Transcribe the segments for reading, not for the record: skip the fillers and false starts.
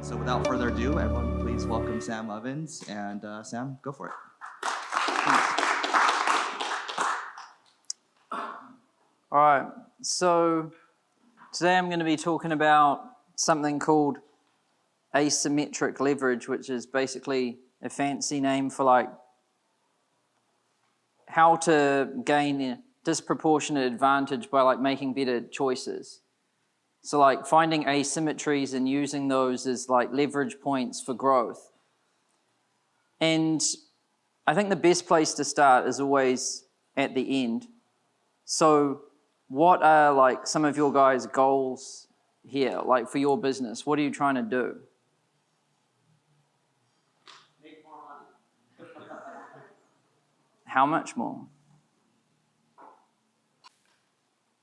So without further ado, everyone please welcome Sam Ovens. And Sam, go for it. All right, so today I'm going to be talking about something called asymmetric leverage, which is basically a fancy name for like how to gain a disproportionate advantage by like making better choices. So like finding asymmetries and using those as like leverage points for growth. And I think the best place to start is always at the end. So what are like some of your guys' goals here, like for your business? What are you trying to do? Make more money. How much more?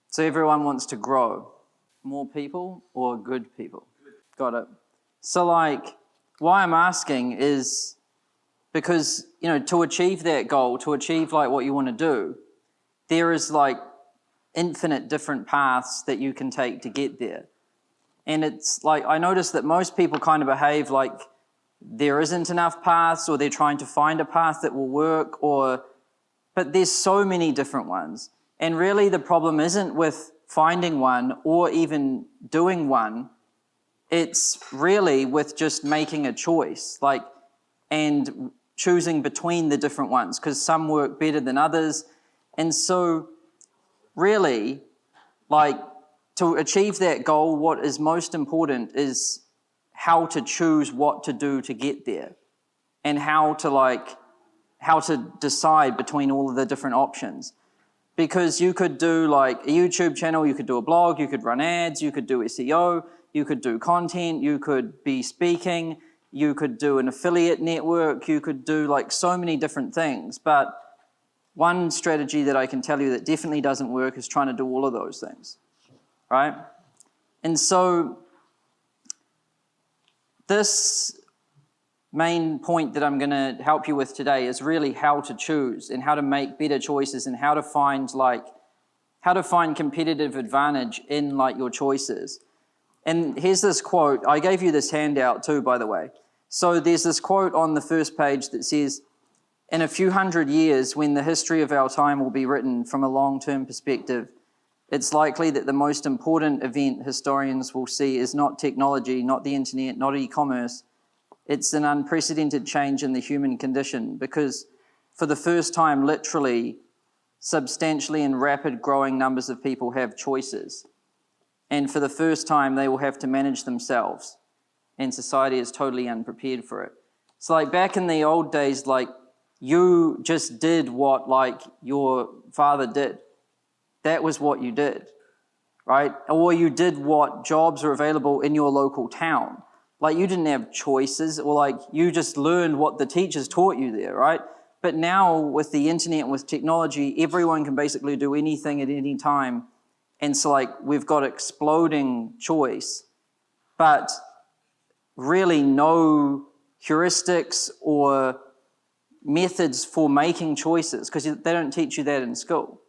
So everyone wants to grow. More people or good people? Got it. So like, why I'm asking is because, you know, to achieve that goal, to achieve like what you want to do, there is like infinite different paths that you can take to get there. And it's like, I notice that most people kind of behave like there isn't enough paths, or they're trying to find a path that will work, but there's so many different ones. And really the problem isn't with finding one or even doing one. It's really with just making a choice, like, and choosing between the different ones, because some work better than others. And so really, like, to achieve that goal, what is most important is how to choose what to do to get there, and how to decide between all of the different options. Because you could do like a YouTube channel, you could do a blog, you could run ads, you could do SEO, you could do content, you could be speaking, you could do an affiliate network, you could do like so many different things. But one strategy that I can tell you that definitely doesn't work is trying to do all of those things, right? And so this main point that I'm going to help you with today is really how to choose and how to make better choices and how to find competitive advantage in like your choices. And here's this quote. I gave you this handout too, by the way. So there's this quote on the first page that says, "In a few hundred years, when the history of our time will be written from a long-term perspective, it's likely that the most important event historians will see is not technology, not the internet, not e-commerce. It's an unprecedented change in the human condition, because for the first time, literally, substantially and rapid growing numbers of people have choices. And for the first time, they will have to manage themselves. And society is totally unprepared for it." So like back in the old days, like you just did what like your father did. That was what you did, right? Or you did what jobs are available in your local town. Like you didn't have choices, or like you just learned what the teachers taught you there, right? But now with the internet and with technology, everyone can basically do anything at any time. And so like we've got exploding choice, but really no heuristics or methods for making choices, because they don't teach you that in school.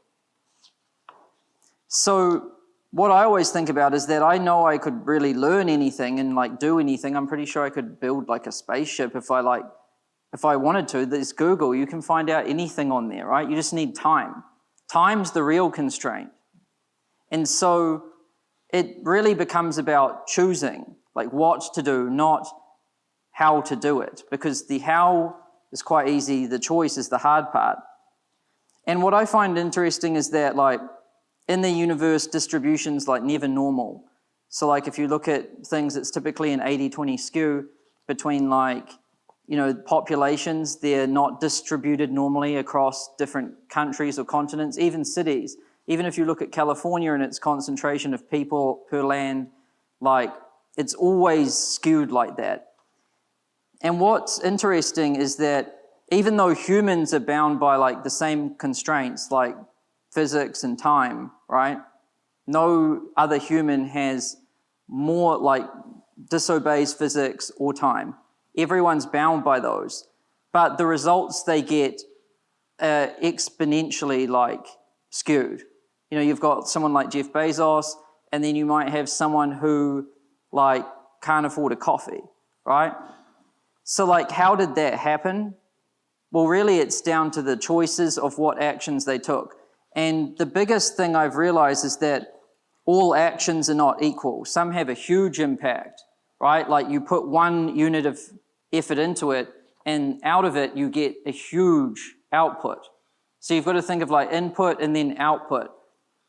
So what I always think about is that I know I could really learn anything and like do anything. I'm pretty sure I could build like a spaceship if I wanted to. There's Google, you can find out anything on there, right? You just need time. Time's the real constraint. And so it really becomes about choosing like what to do, not how to do it, because the how is quite easy, the choice is the hard part. And what I find interesting is that like in the universe, distribution's like never normal. So like if you look at things, it's typically an 80-20 skew between like, you know, populations. They're not distributed normally across different countries or continents, even cities. Even if you look at California and its concentration of people per land, like it's always skewed like that. And what's interesting is that even though humans are bound by like the same constraints, like physics and time, right? No other human has more like disobeys physics or time. Everyone's bound by those. But the results they get are exponentially like skewed. You know, you've got someone like Jeff Bezos, and then you might have someone who like can't afford a coffee. right? So like, how did that happen? Well, really, it's down to the choices of what actions they took. And the biggest thing I've realized is that all actions are not equal. Some have a huge impact, right? Like you put 1 unit of effort into it, and out of it, you get a huge output. So you've got to think of like input and then output.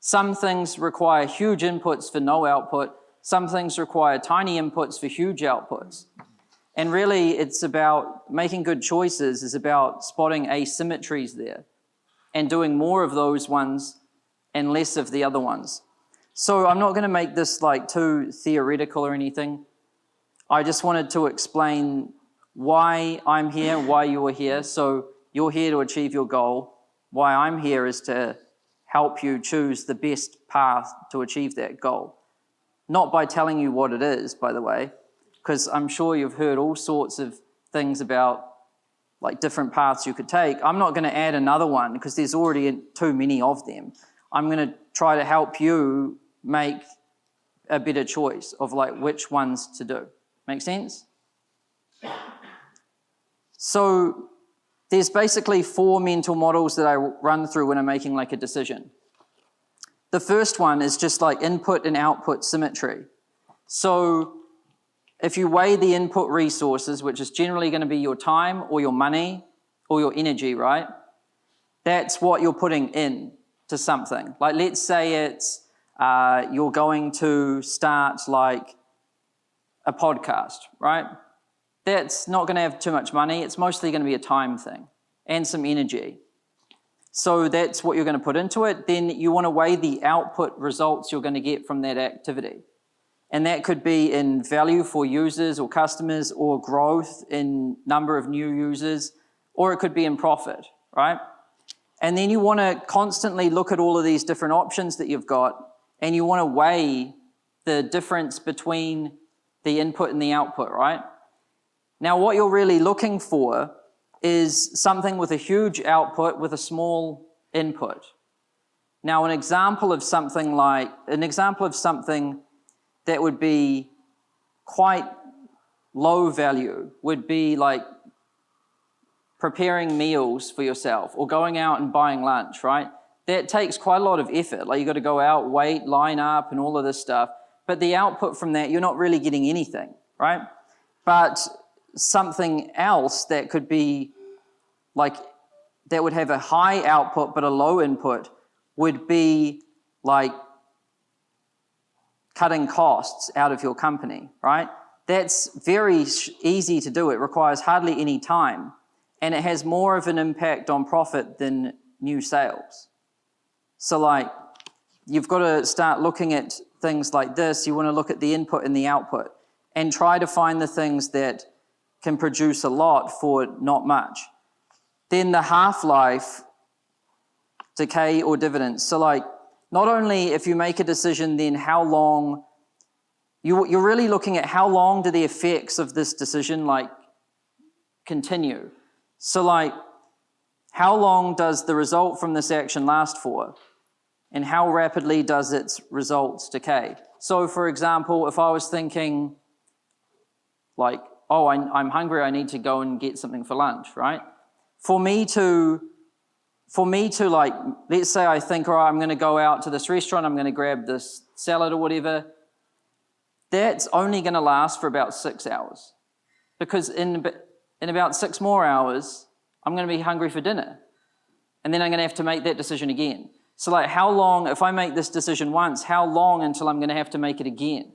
Some things require huge inputs for no output. Some things require tiny inputs for huge outputs. And really, it's about making good choices, is about spotting asymmetries there and doing more of those ones and less of the other ones. So I'm not going to make this like too theoretical or anything. I just wanted to explain why I'm here, why you are here. So you're here to achieve your goal. Why I'm here is to help you choose the best path to achieve that goal. Not by telling you what it is, by the way, because I'm sure you've heard all sorts of things about like different paths you could take. I'm not going to add another one because there's already too many of them. I'm going to try to help you make a better choice of like which ones to do. Make sense? So there's basically 4 mental models that I run through when I'm making like a decision. The first one is just like input and output symmetry. So if you weigh the input resources, which is generally going to be your time or your money or your energy, right? That's what you're putting in to something. Like let's say it's you're going to start like a podcast, right? That's not going to have too much money. It's mostly going to be a time thing and some energy. So that's what you're going to put into it. Then you want to weigh the output results you're going to get from that activity. And that could be in value for users or customers or growth in number of new users, or it could be in profit, right? And then you want to constantly look at all of these different options that you've got, and you want to weigh the difference between the input and the output, right? Now, what you're really looking for is something with a huge output with a small input. Now, an example of something that would be quite low value would be like preparing meals for yourself or going out and buying lunch, right? That takes quite a lot of effort. Like you got to go out, wait, line up and all of this stuff. But the output from that, you're not really getting anything, right? But something else that could be like, that would have a high output but a low input would be like cutting costs out of your company, right? That's very easy to do. It requires hardly any time, and it has more of an impact on profit than new sales. So like, you've got to start looking at things like this. You want to look at the input and the output and try to find the things that can produce a lot for not much. Then the half-life, decay or dividends. So like, not only if you make a decision, then how long, you're really looking at how long do the effects of this decision like continue. So like, how long does the result from this action last for? And how rapidly does its results decay? So for example, if I was thinking like, oh, I'm hungry, I need to go and get something for lunch, right? For me to like, let's say I think, all right, I'm going to go out to this restaurant, I'm going to grab this salad or whatever, that's only going to last for about 6 hours. Because in about 6 more hours, I'm going to be hungry for dinner. And then I'm going to have to make that decision again. So like, how long, if I make this decision once, how long until I'm going to have to make it again?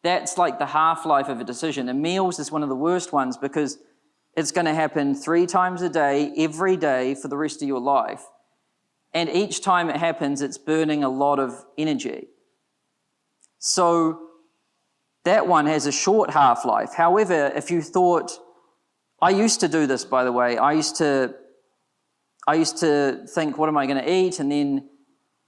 That's like the half-life of a decision. And meals is one of the worst ones because it's going to happen 3 times a day, every day for the rest of your life. And each time it happens, it's burning a lot of energy. So that one has a short half-life. However, if you thought, I used to do this, by the way. I used to think, what am I going to eat? And then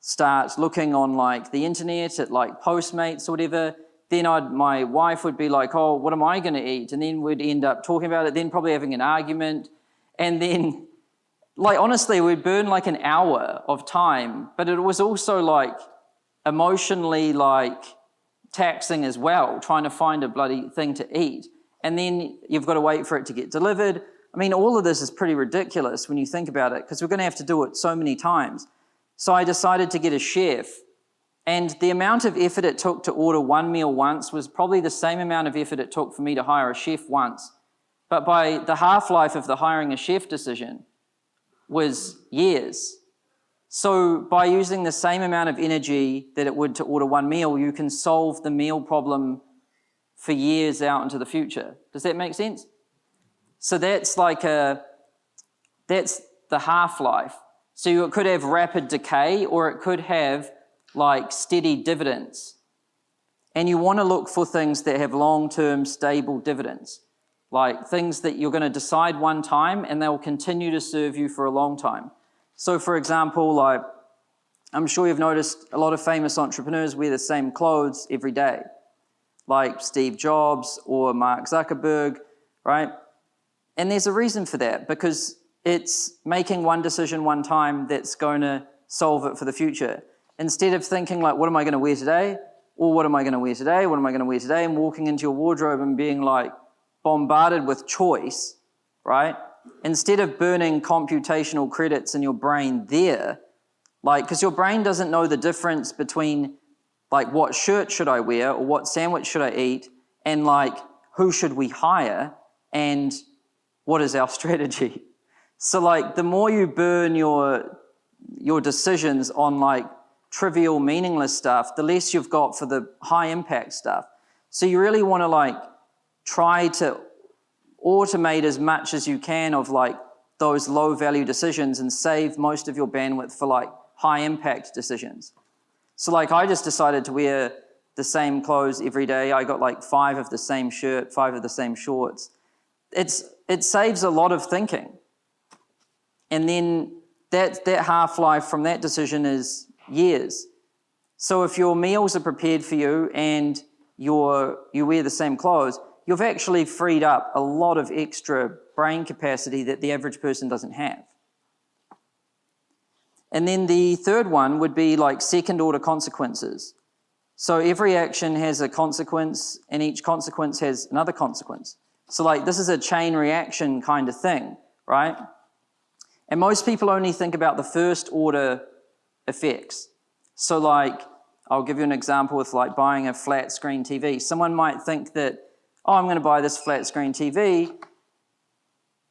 start looking on like the internet at like Postmates or whatever. Then my wife would be like, oh, what am I going to eat? And then we'd end up talking about it, then probably having an argument. And then, like, honestly, we'd burn like an hour of time. But it was also like emotionally like taxing as well, trying to find a bloody thing to eat. and then you've got to wait for it to get delivered. I mean, all of this is pretty ridiculous when you think about it, because we're going to have to do it so many times. So I decided to get a chef, and the amount of effort it took to order one meal once was probably the same amount of effort it took for me to hire a chef once. But by the half-life of the hiring a chef decision was years. So by using the same amount of energy that it would to order one meal, you can solve the meal problem for years out into the future. Does that make sense? So that's that's the half-life. So it could have rapid decay, or it could have like steady dividends. And you want to look for things that have long-term stable dividends, like things that you're going to decide one time and they'll continue to serve you for a long time. So for example, like I'm sure you've noticed a lot of famous entrepreneurs wear the same clothes every day, like Steve Jobs or Mark Zuckerberg, right? And there's a reason for that, because it's making one decision one time that's going to solve it for the future. Instead of thinking like, what am I going to wear today? Or what am I going to wear today? What am I going to wear today? And walking into your wardrobe and being like bombarded with choice, right? Instead of burning computational credits in your brain there, like, because your brain doesn't know the difference between like what shirt should I wear or what sandwich should I eat and like who should we hire and what is our strategy. So like the more you burn your decisions on like trivial, meaningless stuff, the less you've got for the high impact stuff. So you really want to like try to automate as much as you can of like those low value decisions and save most of your bandwidth for like high impact decisions. So like I just decided to wear the same clothes every day. I got like 5 of the same shirt, 5 of the same shorts. It saves a lot of thinking. And then that half-life from that decision is years. So if your meals are prepared for you and you wear the same clothes, you've actually freed up a lot of extra brain capacity that the average person doesn't have. And then the third one would be like second-order consequences. So every action has a consequence, and each consequence has another consequence. So like this is a chain reaction kind of thing, right? And most people only think about the first-order effects. So like, I'll give you an example with like buying a flat screen TV. Someone might think that, oh, I'm going to buy this flat screen TV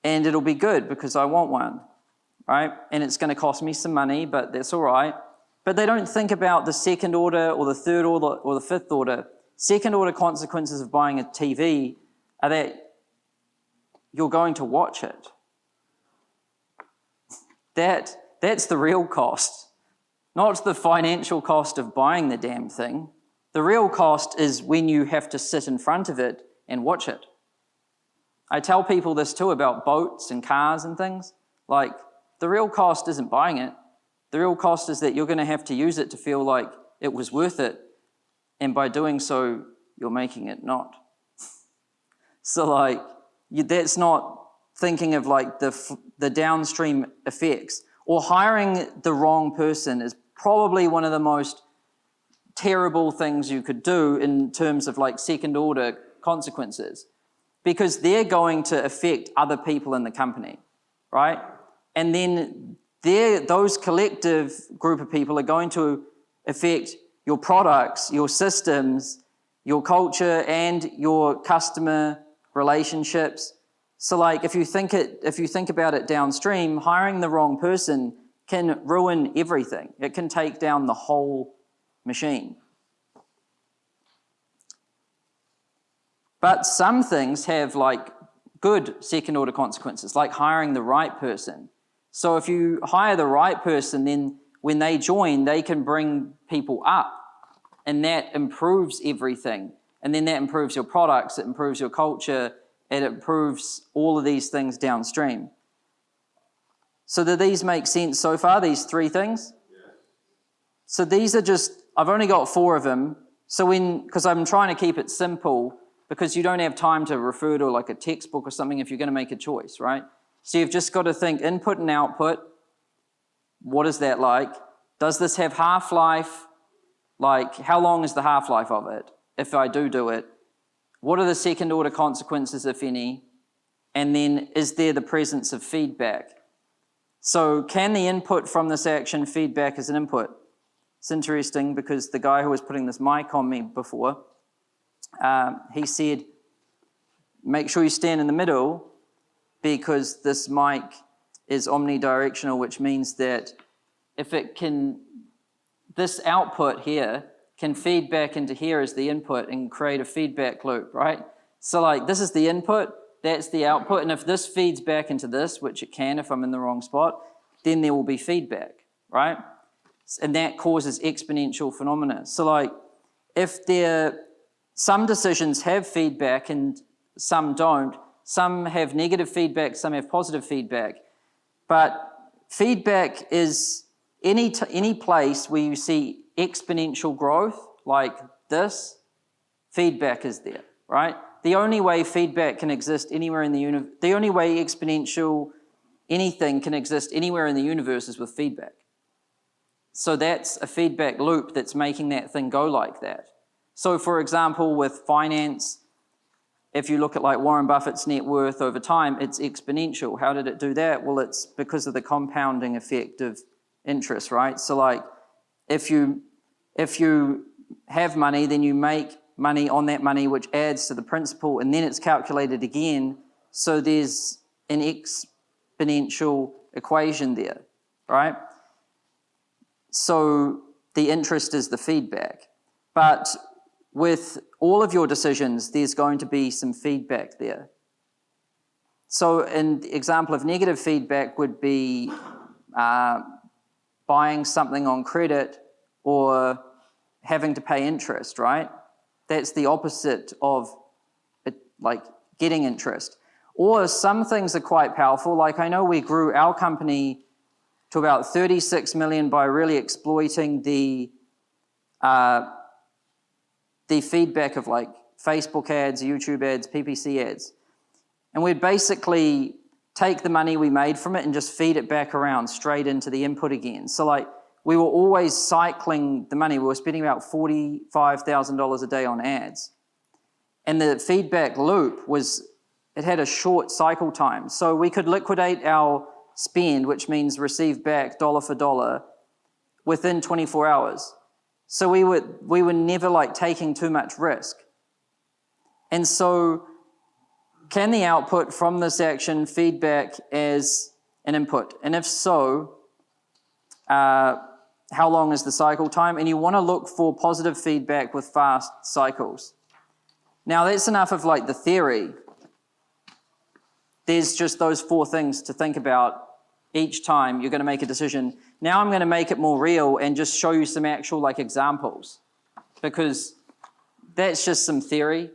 and it'll be good because I want one, right? And it's going to cost me some money, but that's all right. But they don't think about the second order or the third order or the fifth order. Second order consequences of buying a TV are that you're going to watch it. That's the real cost, not the financial cost of buying the damn thing. The real cost is when you have to sit in front of it and watch it. I tell people this too about boats and cars and things. Like, the real cost isn't buying it. The real cost is that you're going to have to use it to feel like it was worth it. And by doing so, you're making it not. So like, that's not thinking of like the downstream effects. Or hiring the wrong person is probably one of the most terrible things you could do in terms of like second order consequences, because they're going to affect other people in the company, right? And then those collective group of people are going to affect your products, your systems, your culture, and your customer relationships. So like if you think about it downstream, hiring the wrong person can ruin everything. It can take down the whole machine. But some things have like good second order consequences, like hiring the right person. So if you hire the right person, then when they join, they can bring people up, and that improves everything. And then that improves your products, it improves your culture, and it improves all of these things downstream. So do these make sense so far, these 3 things? Yeah. So these are just, I've only got 4 of them. So because I'm trying to keep it simple, because you don't have time to refer to like a textbook or something if you're going to make a choice, right? So you've just got to think input and output. What is that like? Does this have half-life? Like, how long is the half-life of it if I do it? What are the second order consequences, if any? And then is there the presence of feedback? So can the input from this action feed back as an input? It's interesting because the guy who was putting this mic on me before, he said, make sure you stand in the middle because this mic is omnidirectional, which means that if it can, this output here can feed back into here as the input and create a feedback loop, right? So like this is the input, that's the output, and if this feeds back into this, which it can if I'm in the wrong spot, then there will be feedback, right? And that causes exponential phenomena. So like if some decisions have feedback and some don't, some have negative feedback, some have positive feedback, but feedback is any place where you see exponential growth like this, feedback is there, right? The only way feedback can exist anywhere in the universe, the only way exponential anything can exist anywhere in the universe is with feedback. So that's a feedback loop that's making that thing go like that. So for example, with finance, if you look at like Warren Buffett's net worth over time, it's exponential. How did it do that? Well, it's because of the compounding effect of interest, right? So like if you have money, then you make money on that money, which adds to the principal, and then it's calculated again. So there's an exponential equation there, right? So the interest is the feedback. But with all of your decisions, there's going to be some feedback there. So an example of negative feedback would be buying something on credit or having to pay interest, right? That's the opposite of it, like getting interest. Or some things are quite powerful. Like I know we grew our company to about 36 million by really exploiting the feedback of like Facebook ads, YouTube ads, PPC ads. And we'd basically take the money we made from it and just feed it back around straight into the input again. So like we were always cycling the money. We were spending about $45,000 a day on ads. And the feedback loop it had a short cycle time. So we could liquidate our spend, which means receive back dollar for dollar, within 24 hours. So we were never like taking too much risk. And so can the output from this action feed back as an input? And if so, how long is the cycle time? And you want to look for positive feedback with fast cycles. Now that's enough of like the theory. There's just those 4 things to think about each time you're going to make a decision. Now I'm going to make it more real and just show you some actual like examples, because that's just some theory.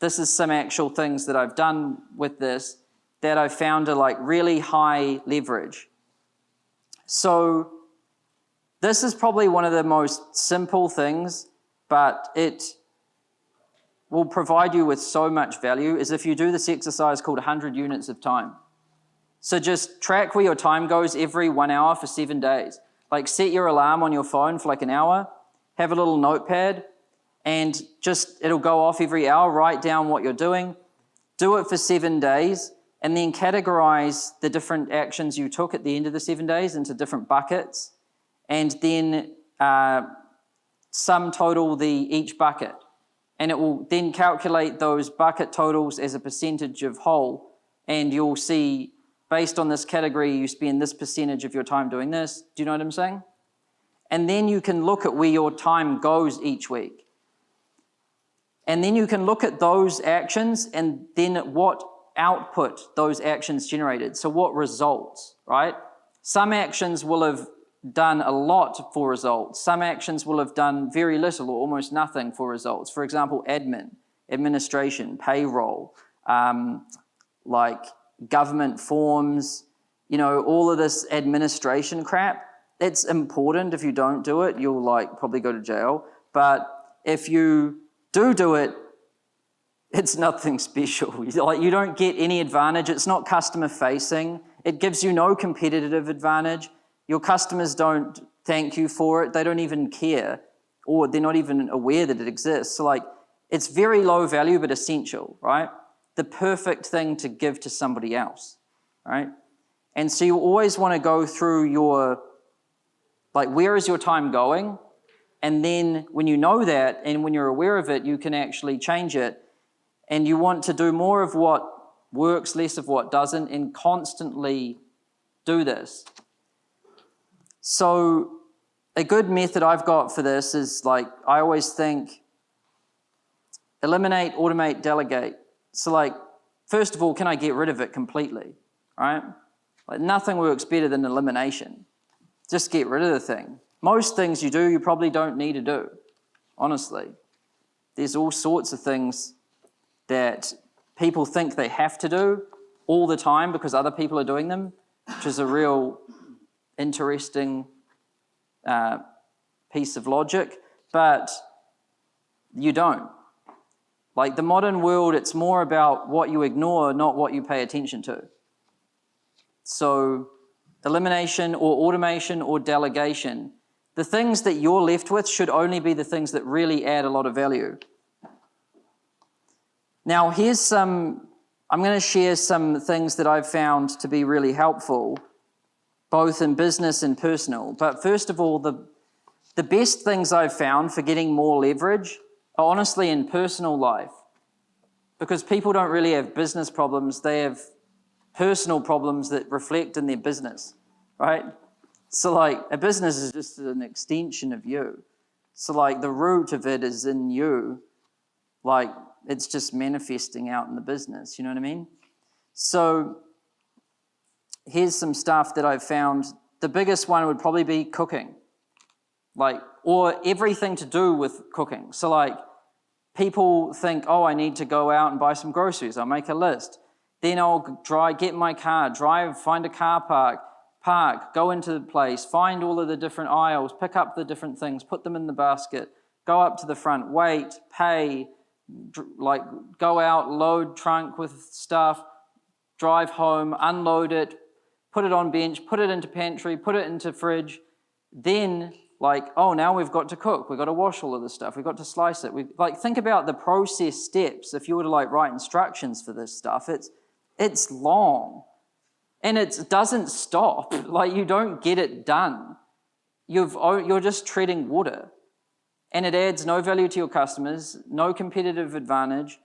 This is some actual things that I've done with this that I've found are like really high leverage. So this is probably one of the most simple things, but it will provide you with so much value, is if you do this exercise called 100 units of time. So just track where your time goes every 1 hour for 7 days. Like set your alarm on your phone for like an hour, have a little notepad, and just it'll go off every hour. Write down what you're doing, do it for 7 days, and then categorize the different actions you took at the end of the 7 days into different buckets, and then sum total each bucket. And it will then calculate those bucket totals as a percentage of whole, and you'll see, based on this category, you spend this percentage of your time doing this. Do you know what I'm saying? And then you can look at where your time goes each week. And then you can look at those actions and then what output those actions generated. So what results, right? Some actions will have done a lot for results. Some actions will have done very little or almost nothing for results. For example, administration, payroll, like government forms, all of this administration crap. It's important. If you don't do it, you'll like probably go to jail. But if you do it, it's nothing special. Like you don't get any advantage. It's not customer facing. It gives you no competitive advantage. Your customers don't thank you for it. They don't even care, or they're not even aware that it exists. So like It's very low value but essential, right? The perfect thing to give to somebody else, right? And so you always want to go through your, like, where is your time going? And then when you know that and when you're aware of it, you can actually change it. And you want to do more of what works, less of what doesn't, and constantly do this. So a good method I've got for this is, like, I always think eliminate, automate, delegate. So, like, first of all, can I get rid of it completely, right? Like, nothing works better than elimination. Just get rid of the thing. Most things you do, you probably don't need to do, honestly. There's all sorts of things that people think they have to do all the time because other people are doing them, which is a real interesting piece of logic, but you don't. Like, the modern world, it's more about what you ignore, not what you pay attention to. So elimination or automation or delegation, the things that you're left with should only be the things that really add a lot of value. Now, I'm going to share some things that I've found to be really helpful, both in business and personal. But first of all, the best things I've found for getting more leverage are honestly in personal life, because people don't really have business problems, they have personal problems that reflect in their business, right? So, like, a business is just an extension of you. So, like, the root of it is in you, like, it's just manifesting out in the business, you know what I mean? So here's some stuff that I've found. The biggest one would probably be cooking, like, or everything to do with cooking. So, like, people think, oh, I need to go out and buy some groceries. I'll make a list. Then I'll get in my car, drive, find a car park, go into the place, find all of the different aisles, pick up the different things, put them in the basket, go up to the front, wait, pay, like, go out, load trunk with stuff, drive home, unload it, put it on bench, put it into pantry, put it into fridge. Then, like, oh, now we've got to cook. We've got to wash all of this stuff. We've got to slice it. Like, think about the process steps. If you were to, like, write instructions for this stuff, it's long. And it doesn't stop. Like, you don't get it done. You're just treading water. And it adds no value to your customers, no competitive advantage,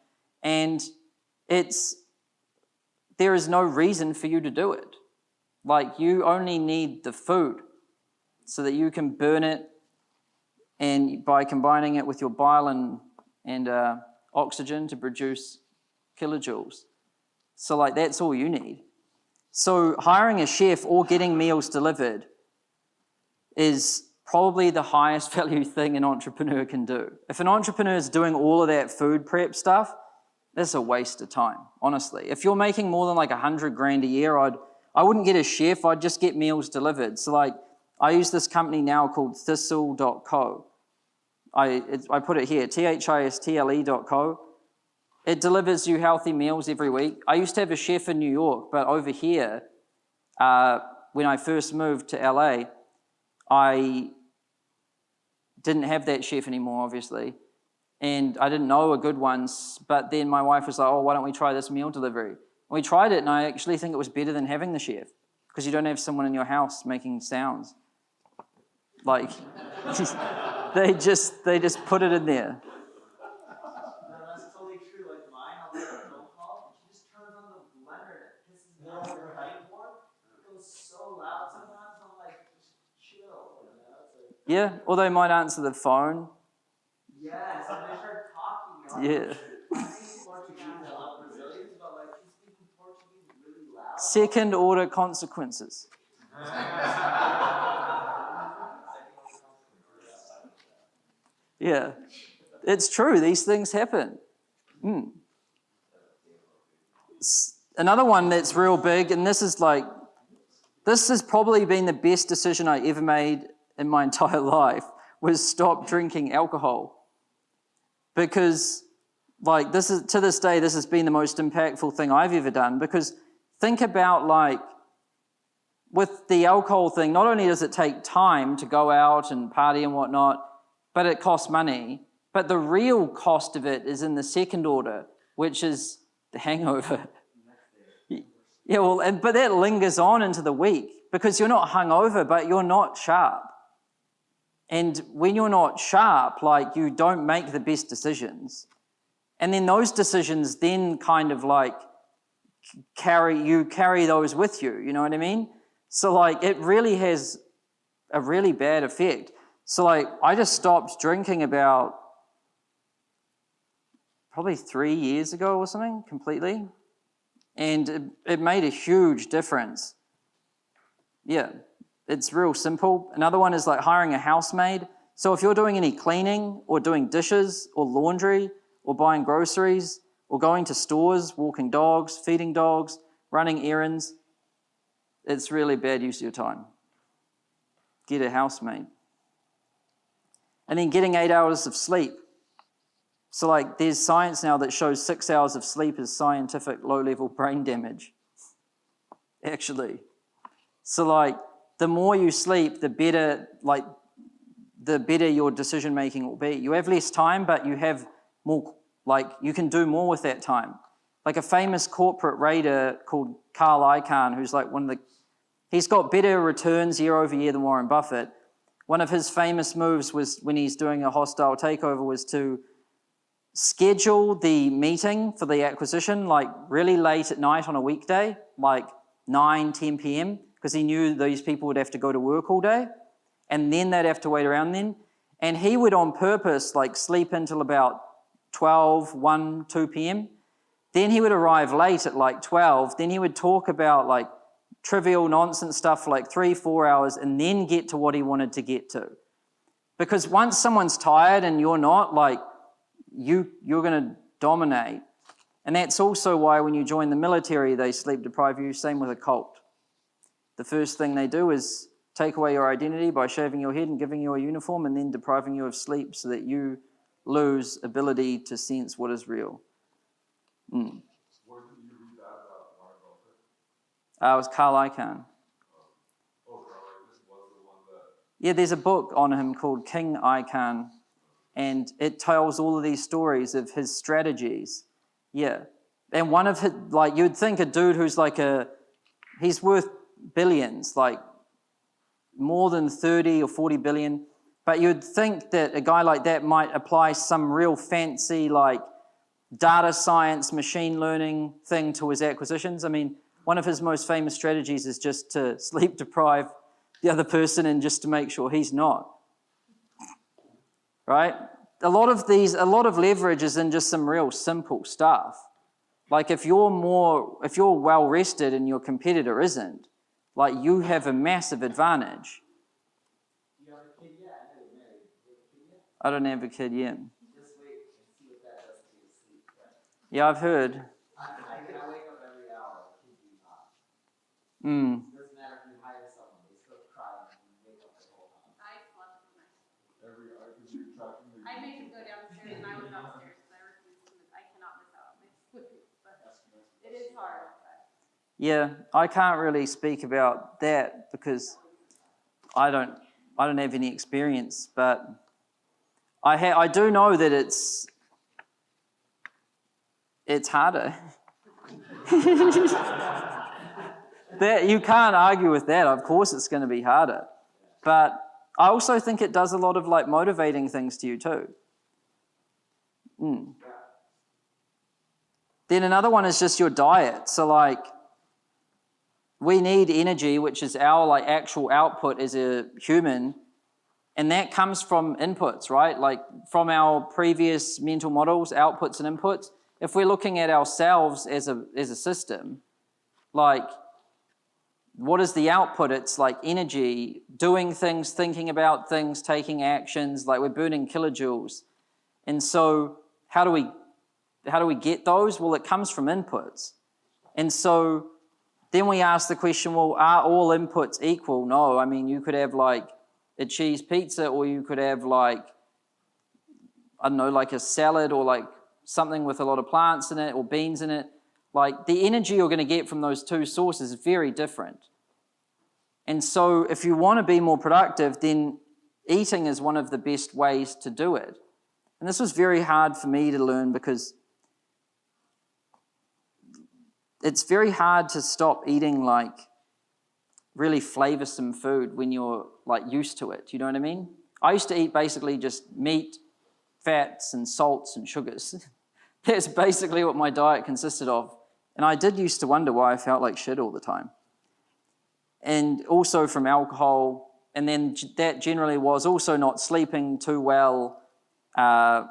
and there is no reason for you to do it. Like, you only need the food so that you can burn it, and by combining it with your bile and oxygen to produce kilojoules. So, like, that's all you need. So hiring a chef or getting meals delivered is probably the highest value thing an entrepreneur can do. If an entrepreneur is doing all of that food prep stuff, that's a waste of time, honestly. If you're making more than like $100,000 a year, I wouldn't get a chef, I'd just get meals delivered. So, like, I use this company now called thistle.co. I put it here, thistle.co. It delivers you healthy meals every week. I used to have a chef in New York, but over here, when I first moved to LA, I didn't have that chef anymore, obviously, and I didn't know a good one, but then my wife was like, oh, why don't we try this meal delivery? And we tried it, and I actually think it was better than having the chef, because you don't have someone in your house making sounds. Like, they just put it in there. No, that's totally true. Like mine, I'll make a phone call, and she just turns on the blender, and it pisses me off her cutting board. It goes so loud sometimes, I'm like, just chill, you know? It's like, Yeah, or they might answer the phone. yes, and they start talking. Yeah. I speak Portuguese, I love Brazilians, but like she's speaking Portuguese really loud. Second order consequences. Yeah, it's true. These things happen. Another one that's real big, and this has probably been the best decision I ever made in my entire life, was stop drinking alcohol. Because, like, to this day, this has been the most impactful thing I've ever done. Because think about, like, with the alcohol thing, not only does it take time to go out and party and whatnot, but it costs money. But the real cost of it is in the second order, which is the hangover. Yeah, well, but that lingers on into the week because you're not hungover, but you're not sharp. And when you're not sharp, like, you don't make the best decisions. And then those decisions then kind of like carry those with you, you know what I mean? So like it really has a really bad effect. So like I just stopped drinking about probably 3 years ago or something completely. And it made a huge difference. Yeah, it's real simple. Another one is like hiring a housemaid. So if you're doing any cleaning or doing dishes or laundry or buying groceries or going to stores, walking dogs, feeding dogs, running errands, it's really bad use of your time. Get a housemaid. And then getting 8 hours of sleep. So like there's science now that shows 6 hours of sleep is scientific low-level brain damage, actually. So like the more you sleep, the better your decision-making will be. You have less time, but you have more, like you can do more with that time. Like a famous corporate raider called Carl Icahn, who's like he's got better returns year over year than Warren Buffett. One of his famous moves was when he's doing a hostile takeover was to schedule the meeting for the acquisition like really late at night on a weekday, like 9, 10 p.m., because he knew these people would have to go to work all day, and then they'd have to wait around then. And he would on purpose like sleep until about 12, 1, 2 p.m. Then he would arrive late at like 12. Then he would talk about like trivial nonsense stuff for like 3, 4 hours and then get to what he wanted to get to. Because once someone's tired and you're not, like, you're going to dominate. And that's also why when you join the military, they sleep deprive you. Same with a cult. The first thing they do is take away your identity by shaving your head and giving you a uniform and then depriving you of sleep so that you lose ability to sense what is real. Where did you read that about Warren Buffett? It was Carl Icahn. Oh, Carl, this was the one that... Yeah, there's a book on him called King Icahn, and it tells all of these stories of his strategies. Yeah. And one of his, like, you'd think a dude who's like he's worth billions, like more than 30 or 40 billion, but you'd think that a guy like that might apply some real fancy, like, data science, machine learning thing to his acquisitions. I mean, one of his most famous strategies is just to sleep deprive the other person and just to make sure he's not. Right? A lot of leverage is in just some real simple stuff. Like if you're well rested and your competitor isn't, like you have a massive advantage. You have a kid yet? I know you're married. You have a kid yet? I don't have a kid yet. Just wait and see what that does to your sleep. Right? Yeah, I've heard. I wake up every hour. Kid do not. Mm. It doesn't matter if you hire someone. They still cry and you wake up the whole time. I slept with my. Because you're tracking the... I made him go downstairs and I was upstairs because I refused to. I cannot miss out on my sleep. But it is hard. But. Yeah, I can't really speak about that because I don't have any experience, but I do know that it's harder. That you can't argue with that. Of course it's going to be harder. But I also think it does a lot of like motivating things to you too. Then another one is just your diet. So like we need energy, which is our like actual output as a human, and that comes from inputs, right? Like from our previous mental models, outputs and inputs. If we're looking at ourselves as a system, like what is the output? It's like energy, doing things, thinking about things, taking actions, like we're burning kilojoules. And so how do we get those? Well, it comes from inputs. And so then we ask the question, well, are all inputs equal? No, I mean, you could have like a cheese pizza or you could have like, I don't know, like a salad or like something with a lot of plants in it or beans in it. Like the energy you're going to get from those two sources is very different. And so if you want to be more productive, then eating is one of the best ways to do it. And this was very hard for me to learn because it's very hard to stop eating like really flavoursome food when you're like used to it. You know what I mean? I used to eat basically just meat, fats and salts and sugars. That's basically what my diet consisted of. And I did used to wonder why I felt like shit all the time. And also from alcohol. And then that generally was also not sleeping too well. I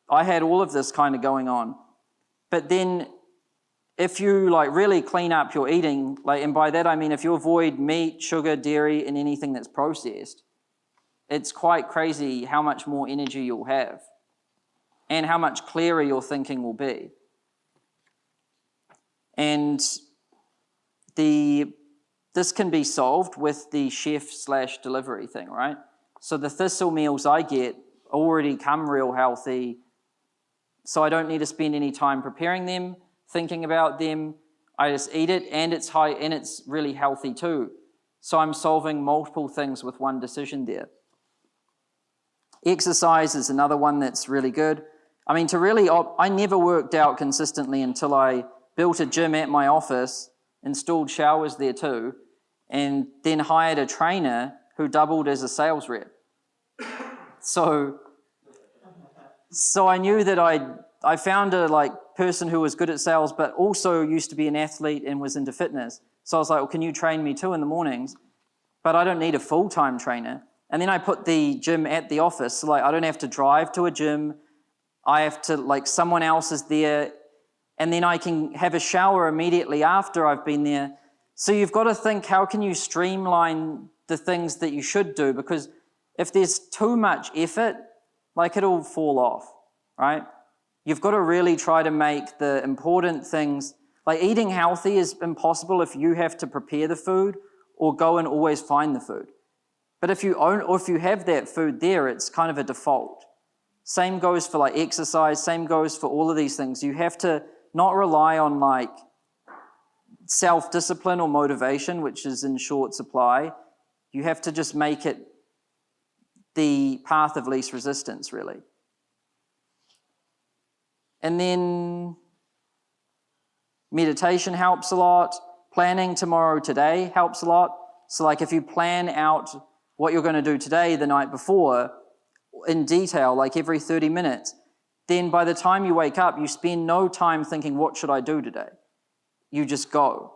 had all of this kind of going on. But then if you like really clean up your eating, like, and by that I mean if you avoid meat, sugar, dairy, and anything that's processed, it's quite crazy how much more energy you'll have and how much clearer your thinking will be. And this can be solved with the chef/delivery thing, right? So the thistle meals I get already come real healthy, so I don't need to spend any time preparing them, thinking about them. I just eat it, and it's high, and it's really healthy too. So I'm solving multiple things with one decision there. Exercise is another one that's really good. I mean, I never worked out consistently until I built a gym at my office, installed showers there too, and then hired a trainer who doubled as a sales rep. So I knew that I found a like person who was good at sales, but also used to be an athlete and was into fitness. So I was like, well, can you train me too in the mornings? But I don't need a full-time trainer. And then I put the gym at the office. So like, I don't have to drive to a gym. I have to, like, someone else is there. And then I can have a shower immediately after I've been there. So you've got to think, how can you streamline the things that you should do? Because if there's too much effort, like, it'll fall off, right? You've got to really try to make the important things, like eating healthy is impossible if you have to prepare the food or go and always find the food. But if you own, or if you have that food there, it's kind of a default. Same goes for like exercise, same goes for all of these things. You have to not rely on like self-discipline or motivation, which is in short supply. You have to just make it the path of least resistance, really. And then meditation helps a lot. Planning tomorrow, today helps a lot. So like if you plan out what you're going to do today the night before in detail, like every 30 minutes, then by the time you wake up, you spend no time thinking, what should I do today? You just go.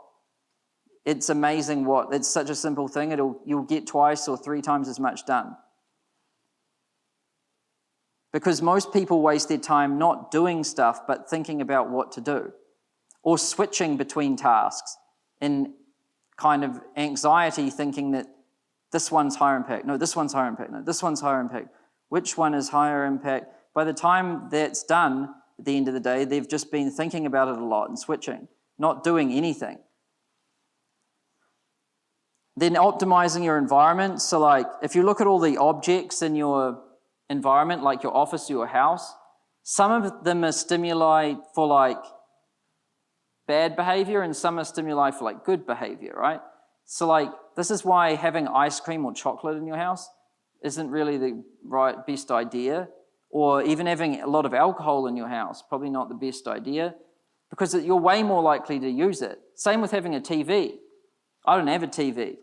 It's amazing it's such a simple thing. You'll get twice or 3 times as much done. Because most people waste their time not doing stuff, but thinking about what to do, or switching between tasks in kind of anxiety, thinking that this one's higher impact, no, this one's higher impact, no, this one's higher impact. Which one is higher impact? By the time that's done, at the end of the day, they've just been thinking about it a lot and switching, not doing anything. Then optimizing your environment. So like, if you look at all the objects in your environment, like your office or your house, some of them are stimuli for like bad behavior and some are stimuli for like good behavior, right? So like, this is why having ice cream or chocolate in your house isn't really the best idea, or even having a lot of alcohol in your house, probably not the best idea, because you're way more likely to use it. Same with having a TV. I don't have a TV.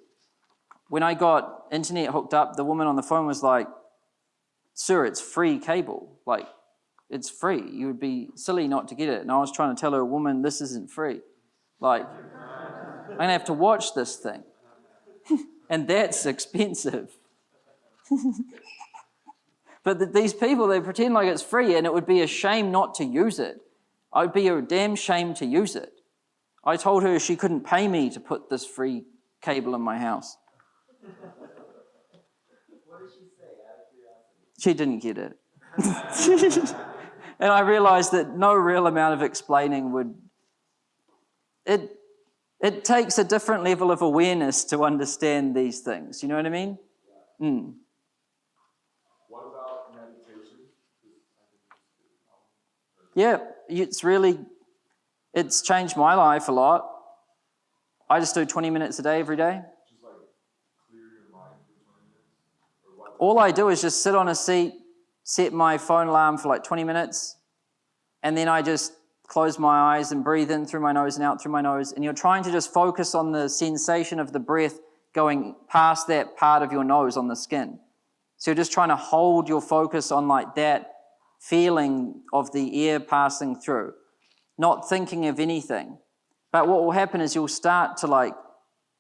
When I got internet hooked up, the woman on the phone was like, sir, it's free cable. Like, it's free. You would be silly not to get it. And I was trying to tell her, woman, this isn't free. Like, I'm going to have to watch this thing. And that's expensive. But these people, they pretend like it's free, and it would be a shame not to use it. It would be a damn shame to use it. I told her she couldn't pay me to put this free cable in my house. What did she say, out of curiosity? She didn't get it. And I realized that no real amount of explaining would... It takes a different level of awareness to understand these things. You know what I mean? Mm. What about meditation? Yeah, it's changed my life a lot. I just do 20 minutes a day every day. Just like clear your mind for 20 minutes? Or what? All I do is just sit on a seat, set my phone alarm for like 20 minutes, and then I just close my eyes and breathe in through my nose and out through my nose, and you're trying to just focus on the sensation of the breath going past that part of your nose on the skin. So you're just trying to hold your focus on like that feeling of the air passing through, not thinking of anything. But what will happen is you'll start to like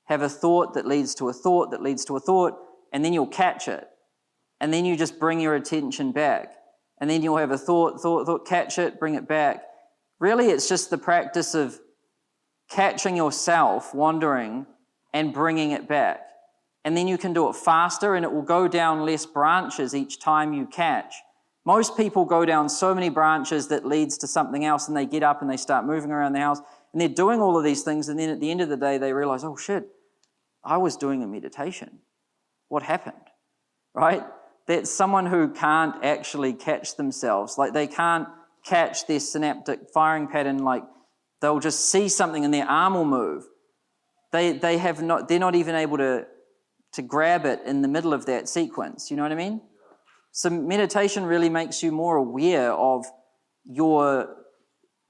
have a thought that leads to a thought that leads to a thought, and then you'll catch it. And then you just bring your attention back. And then you'll have a thought, catch it, bring it back. Really, it's just the practice of catching yourself wandering and bringing it back. And then you can do it faster, and it will go down less branches each time you catch. Most people go down so many branches that leads to something else, and they get up and they start moving around the house, and they're doing all of these things, and then at the end of the day, they realize, oh shit, I was doing a meditation. What happened? Right? That's someone who can't actually catch themselves. Like they can't catch their synaptic firing pattern. Like they'll just see something and their arm will move. They're not even able to grab it in the middle of that sequence. You know what I mean? So meditation really makes you more aware of your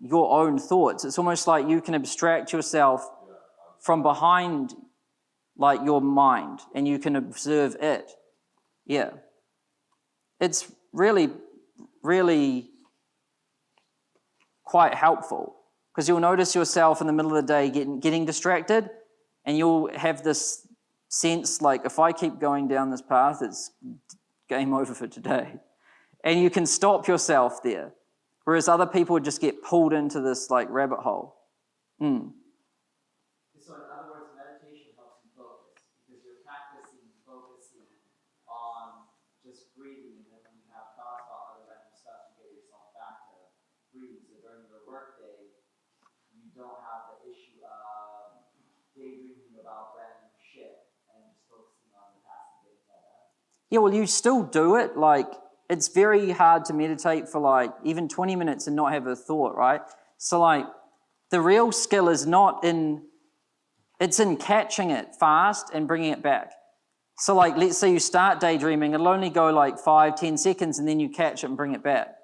own thoughts. It's almost like you can abstract yourself from behind like your mind and you can observe it. Yeah. It's really, really quite helpful because you'll notice yourself in the middle of the day getting distracted, and you'll have this sense like, if I keep going down this path, it's game over for today. And you can stop yourself there, whereas other people would just get pulled into this like rabbit hole. So in other words, meditation helps you focus because you're practicing focusing on just breathing, and then when you have thoughts about other random stuff, you get yourself back to breathing. So during your workday, you don't have the issue of daydreaming about random shit and just focusing on the task and getting that done. Yeah, well, you still do it. Like, it's very hard to meditate for like even 20 minutes and not have a thought, right? So like, the real skill is it's in catching it fast and bringing it back. So like, let's say you start daydreaming, it'll only go like 5-10 seconds and then you catch it and bring it back.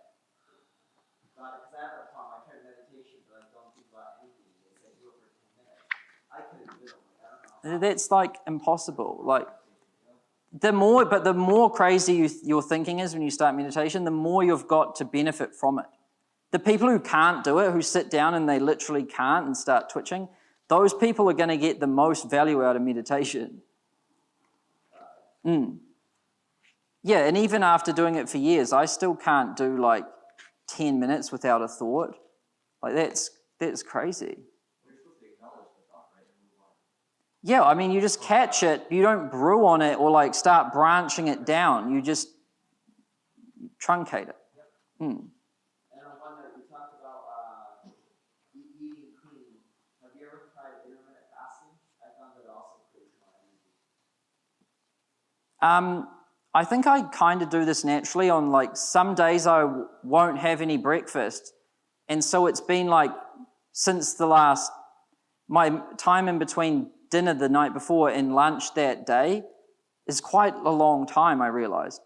Because I have a problem. I try meditation, but I don't think about anything. They say do it for 10 minutes. I couldn't do it. I don't know. That's like impossible. Like, the more crazy your thinking is when you start meditation, the more you've got to benefit from it. The people who can't do it, who sit down and they literally can't and start twitching, those people are going to get the most value out of meditation. Yeah, and even after doing it for years, I still can't do like 10 minutes without a thought. Like that's crazy. Yeah, I mean, you just catch it. You don't brew on it or like start branching it down. You just truncate it. And I wonder, we talked about eating clean. Have you ever tried intermittent fasting? I found that it also creates more energy. I think I kind of do this naturally. On like some days I won't have any breakfast. And so it's been like since my time in between dinner the night before and lunch that day is quite a long time, I realized.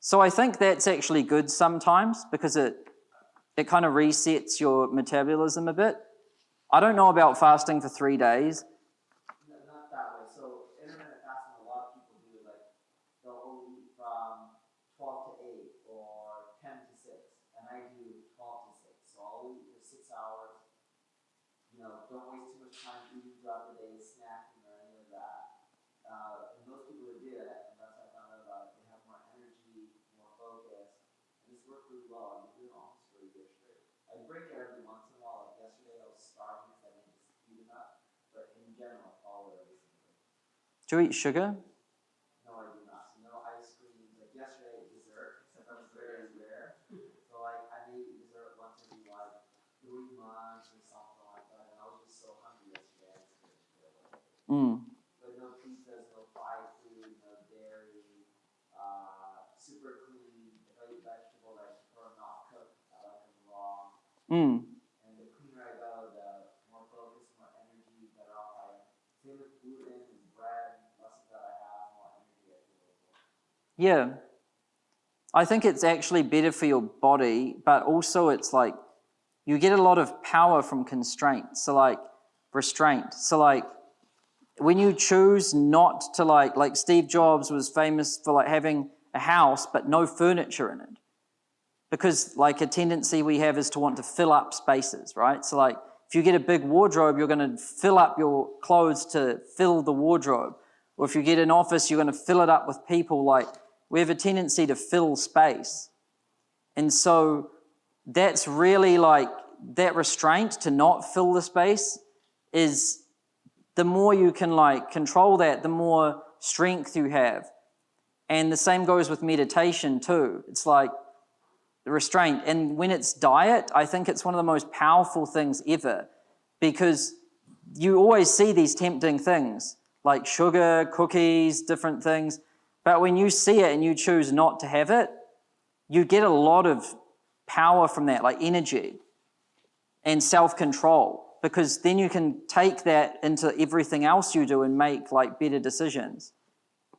So I think that's actually good sometimes because it kind of resets your metabolism a bit. I don't know about fasting for 3 days. No, not that way. So intermittent fasting, a lot of people do like they'll eat from 12 to 8 or 10 to 6, and I do 12 to 6. So I'll eat for 6 hours. You know, don't waste too much time eating throughout the day, snacking or any of that. And most people who do it, and that's how I found out about it, they have more energy, more focus, and this worked really well. I've been doing it almost for a year straight. I break it every once in a while. Like yesterday, I was starving because I didn't just eat enough. But in general, I follow it every single day. Do you eat sugar? No, I do not. So no ice cream. Like yesterday, I ate dessert, except that was very rare. So like I may eat dessert once every like 3 months or something like that. And I was just so hungry yesterday, I just couldn't get away. But no pizzas, no fried food, no dairy, super clean. If I eat vegetables, I prefer not cooked. I like them raw. And the cleaner I go, the more focus, more energy, better off I am. Same with gluten and bread, less of that I have, more energy I feel. Yeah. I think it's actually better for your body, but also it's like you get a lot of power from constraint. So like restraint. So like when you choose not to like Steve Jobs was famous for like having a house but no furniture in it. Because like a tendency we have is to want to fill up spaces, right? So like if you get a big wardrobe, you're going to fill up your clothes to fill the wardrobe. Or if you get an office, you're going to fill it up with people. Like we have a tendency to fill space. And so that's really like that restraint to not fill the space is the more you can like control that, the more strength you have. And the same goes with meditation too. It's like the restraint. And when it's diet, I think it's one of the most powerful things ever because you always see these tempting things like sugar, cookies, different things. But when you see it and you choose not to have it, you get a lot of power from that, like energy and self-control, because then you can take that into everything else you do and make like better decisions.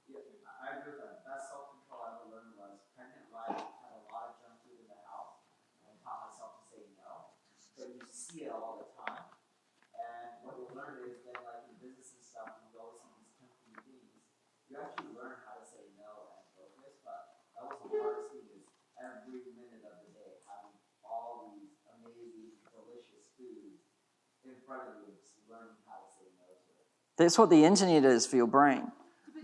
Yeah, I agree with that. Best self-control I ever learned was pregnant life had a lot of junk food in the house, and I taught myself to say no. But you see it all the time, and what you learn is then, like in business and stuff, when you always see these tempting things, you actually learn how to say no and focus. But that was the hardest thing is every minute of the day having all these amazing, delicious foods in front of you, just learning how to say no to it. That's what the internet is for your brain.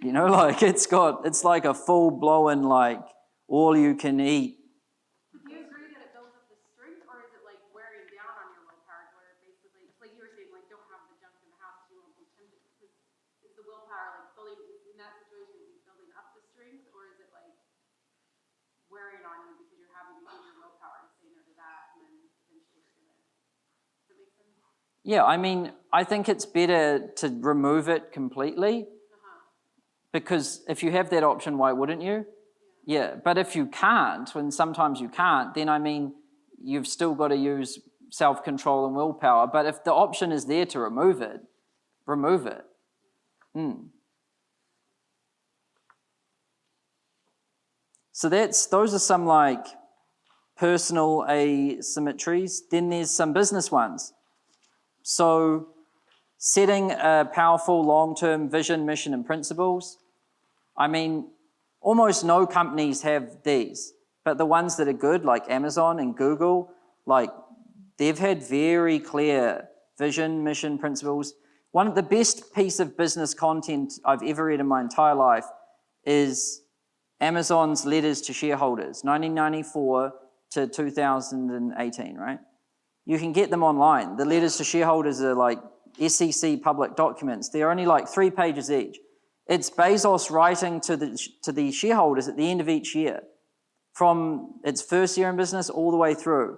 You know, like it's like a full-blown, like all you can eat. Do you agree that it builds up the strength, or is it like wearing down on your willpower, where basically, like you were saying, like don't have the junk in the house, you won't be tempted? Is the willpower like building in that situation? Is it building up the strength, or is it like wearing on you because you're having to use your willpower to say no to that, and then eventually you're gonna? Does that make sense? Yeah, I mean, I think it's better to remove it completely because if you have that option, why wouldn't you? Yeah, but if you can't, and sometimes you can't, then I mean, you've still got to use self-control and willpower. But if the option is there to remove it, remove it. So those are some like personal asymmetries. Then there's some business ones. So setting a powerful long-term vision, mission, and principles. I mean, almost no companies have these, but the ones that are good, like Amazon and Google, like they've had very clear vision, mission, principles. One of the best piece of business content I've ever read in my entire life is Amazon's letters to shareholders, 1994 to 2018, right? You can get them online. The letters to shareholders are like SEC public documents. They're only like 3 pages each. It's Bezos writing to the shareholders at the end of each year, from its first year in business all the way through.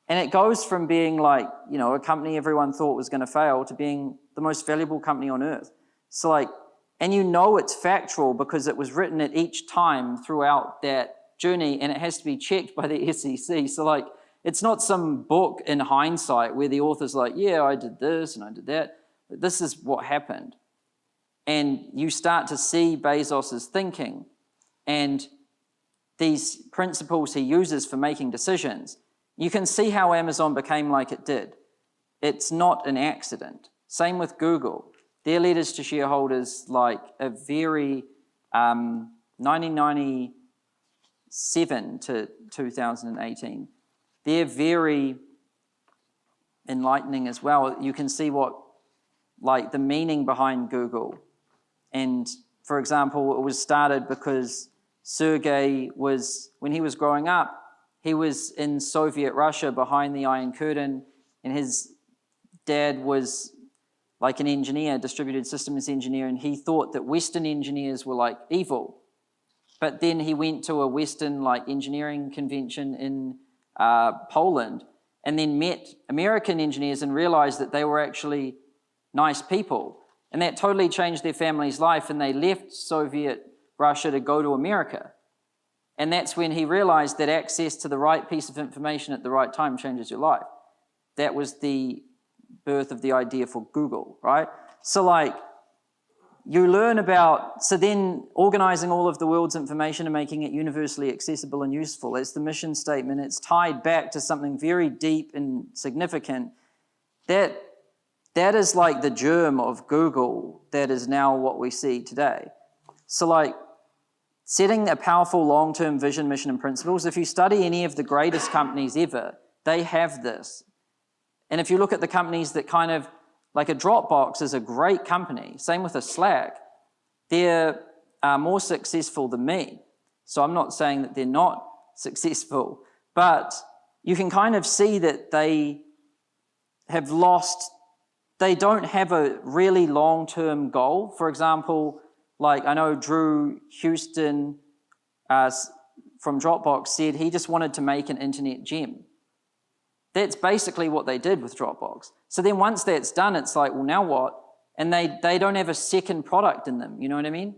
And it goes from being like, you know, a company everyone thought was going to fail to being the most valuable company on earth. So like, and you know it's factual because it was written at each time throughout that journey, and it has to be checked by the SEC. So like, it's not some book in hindsight where the author's like, yeah, I did this and I did that. This is what happened. And you start to see Bezos's thinking and these principles he uses for making decisions. You can see how Amazon became like it did. It's not an accident. Same with Google. Their letters to shareholders, like a very 1997 to 2018, they're very enlightening as well. You can see what, like the meaning behind Google. And for example, it was started because Sergey was, when he was growing up, he was in Soviet Russia behind the Iron Curtain, and his dad was like an engineer, distributed systems engineer, and he thought that Western engineers were like evil. But then he went to a Western like engineering convention in Poland, and then met American engineers and realized that they were actually nice people. And that totally changed their family's life, and they left Soviet Russia to go to America. And that's when he realized that access to the right piece of information at the right time changes your life. That was the birth of the idea for Google, right? So like, you learn about, so then organizing all of the world's information and making it universally accessible and useful. It's the mission statement. It's tied back to something very deep and significant. That is like the germ of Google that is now what we see today. So like setting a powerful long-term vision, mission, and principles. If you study any of the greatest companies ever, they have this. And if you look at the companies that kind of, like a Dropbox is a great company, same with a Slack, they're more successful than me. So I'm not saying that they're not successful, but you can kind of see that they have lost, they don't have a really long-term goal. For example, like I know Drew Houston from Dropbox said he just wanted to make an internet gem. That's basically what they did with Dropbox. So then once that's done, it's like, well, now what? And they don't have a second product in them, you know what I mean?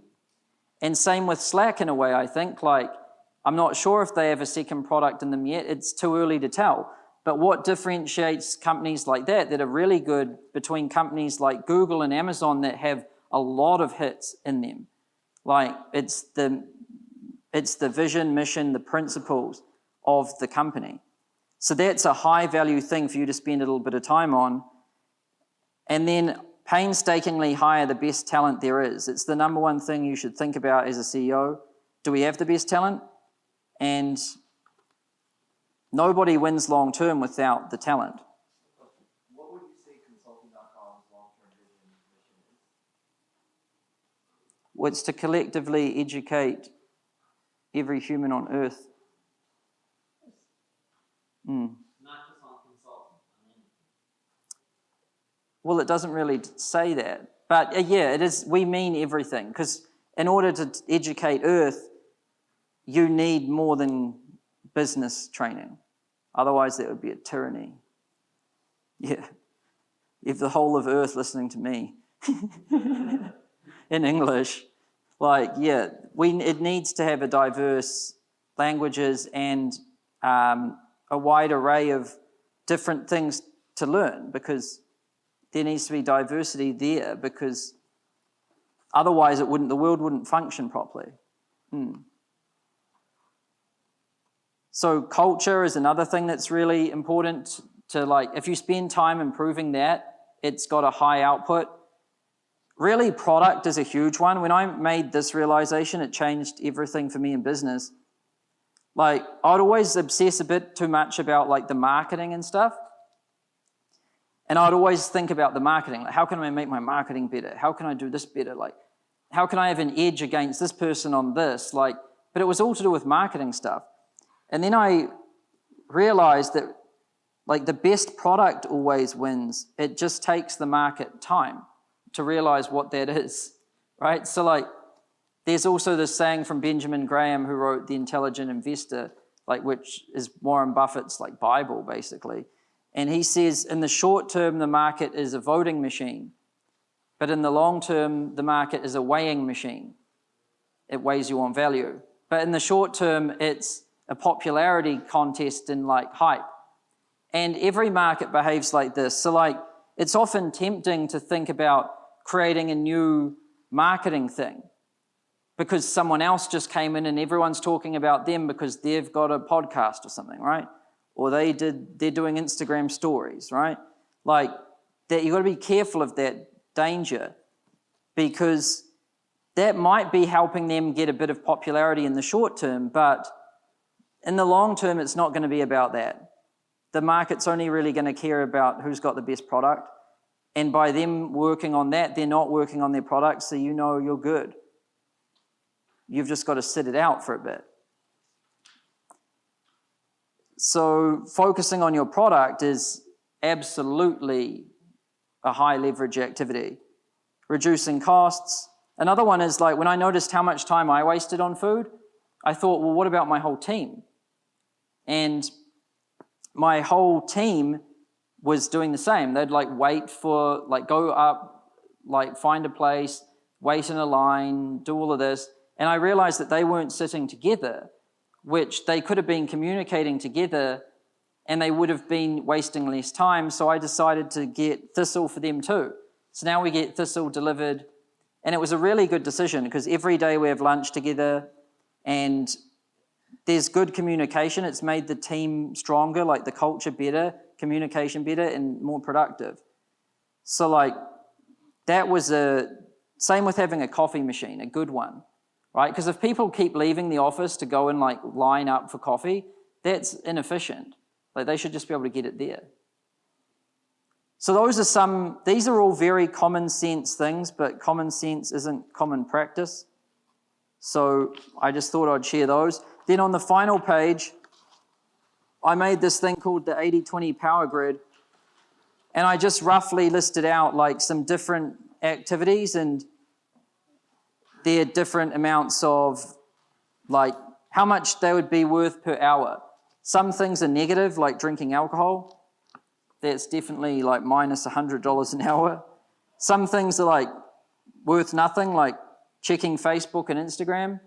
And same with Slack in a way, I think. Like, I'm not sure if they have a second product in them yet. It's too early to tell. But what differentiates companies like that are really good between companies like Google and Amazon that have a lot of hits in them? Like, it's the vision, mission, the principles of the company. So that's a high value thing for you to spend a little bit of time on. And then painstakingly hire the best talent there is. It's the number one thing you should think about as a CEO. Do we have the best talent? And nobody wins long term without the talent. What would you say consulting.com's long-term vision and mission is? Well, it's to collectively educate every human on earth. Not just on consulting, on anything. Well, it doesn't really say that. But yeah, it is. We mean everything, because in order to educate Earth, you need more than business training. Otherwise, that would be a tyranny. Yeah. If the whole of Earth listening to me in English, like, yeah, it needs to have a diverse languages and a wide array of different things to learn, because there needs to be diversity there, because otherwise the world wouldn't function properly. So culture is another thing that's really important to, like, if you spend time improving that, it's got a high output. Really, product is a huge one. When I made this realization, it changed everything for me in business. Like, I'd always obsess a bit too much about, like, the marketing and stuff. And I'd always think about the marketing. Like, how can I make my marketing better? How can I do this better? Like, how can I have an edge against this person on this? Like, but it was all to do with marketing stuff. And then I realized that, like, the best product always wins. It just takes the market time to realize what that is, right? So, like, there's also this saying from Benjamin Graham, who wrote The Intelligent Investor, like, which is Warren Buffett's, like, Bible, basically. And he says, in the short term, the market is a voting machine. But in the long term, the market is a weighing machine. It weighs you on value. But in the short term, it's a popularity contest and, like, hype. And every market behaves like this. So, like, it's often tempting to think about creating a new marketing thing, because someone else just came in and everyone's talking about them because they've got a podcast or something, right? Or they're doing Instagram stories, right? Like, that, you've got to be careful of that danger, because that might be helping them get a bit of popularity in the short term, but in the long term, it's not going to be about that. The market's only really going to care about who's got the best product. And by them working on that, they're not working on their product, so you know you're good. You've just got to sit it out for a bit. So focusing on your product is absolutely a high leverage activity. Reducing costs. Another one is, like, when I noticed how much time I wasted on food, I thought, well, what about my whole team? And my whole team was doing the same. They'd, like, wait for, like, go up, like, find a place, wait in a line, do all of this. And I realized that they weren't sitting together, which they could have been communicating together, and they would have been wasting less time. So I decided to get Thistle for them too. So now we get Thistle delivered, And it was a really good decision because every day we have lunch together and there's good communication. It's made the team stronger, like the culture better, communication better, and more productive. So like that was same with having a coffee machine, a good one, right? Because if people keep leaving the office to go and like line up for coffee, that's inefficient. Like they should just be able to get it there. So these are all very common sense things, but common sense isn't common practice. So I just thought I'd share those. Then on the final page, I made this thing called the 80-20 power grid. And I just roughly listed out like some different activities and their different amounts of like how much they would be worth per hour. Some things are negative, like drinking alcohol. That's definitely like minus $100 an hour. Some things are like worth nothing, like checking Facebook and Instagram.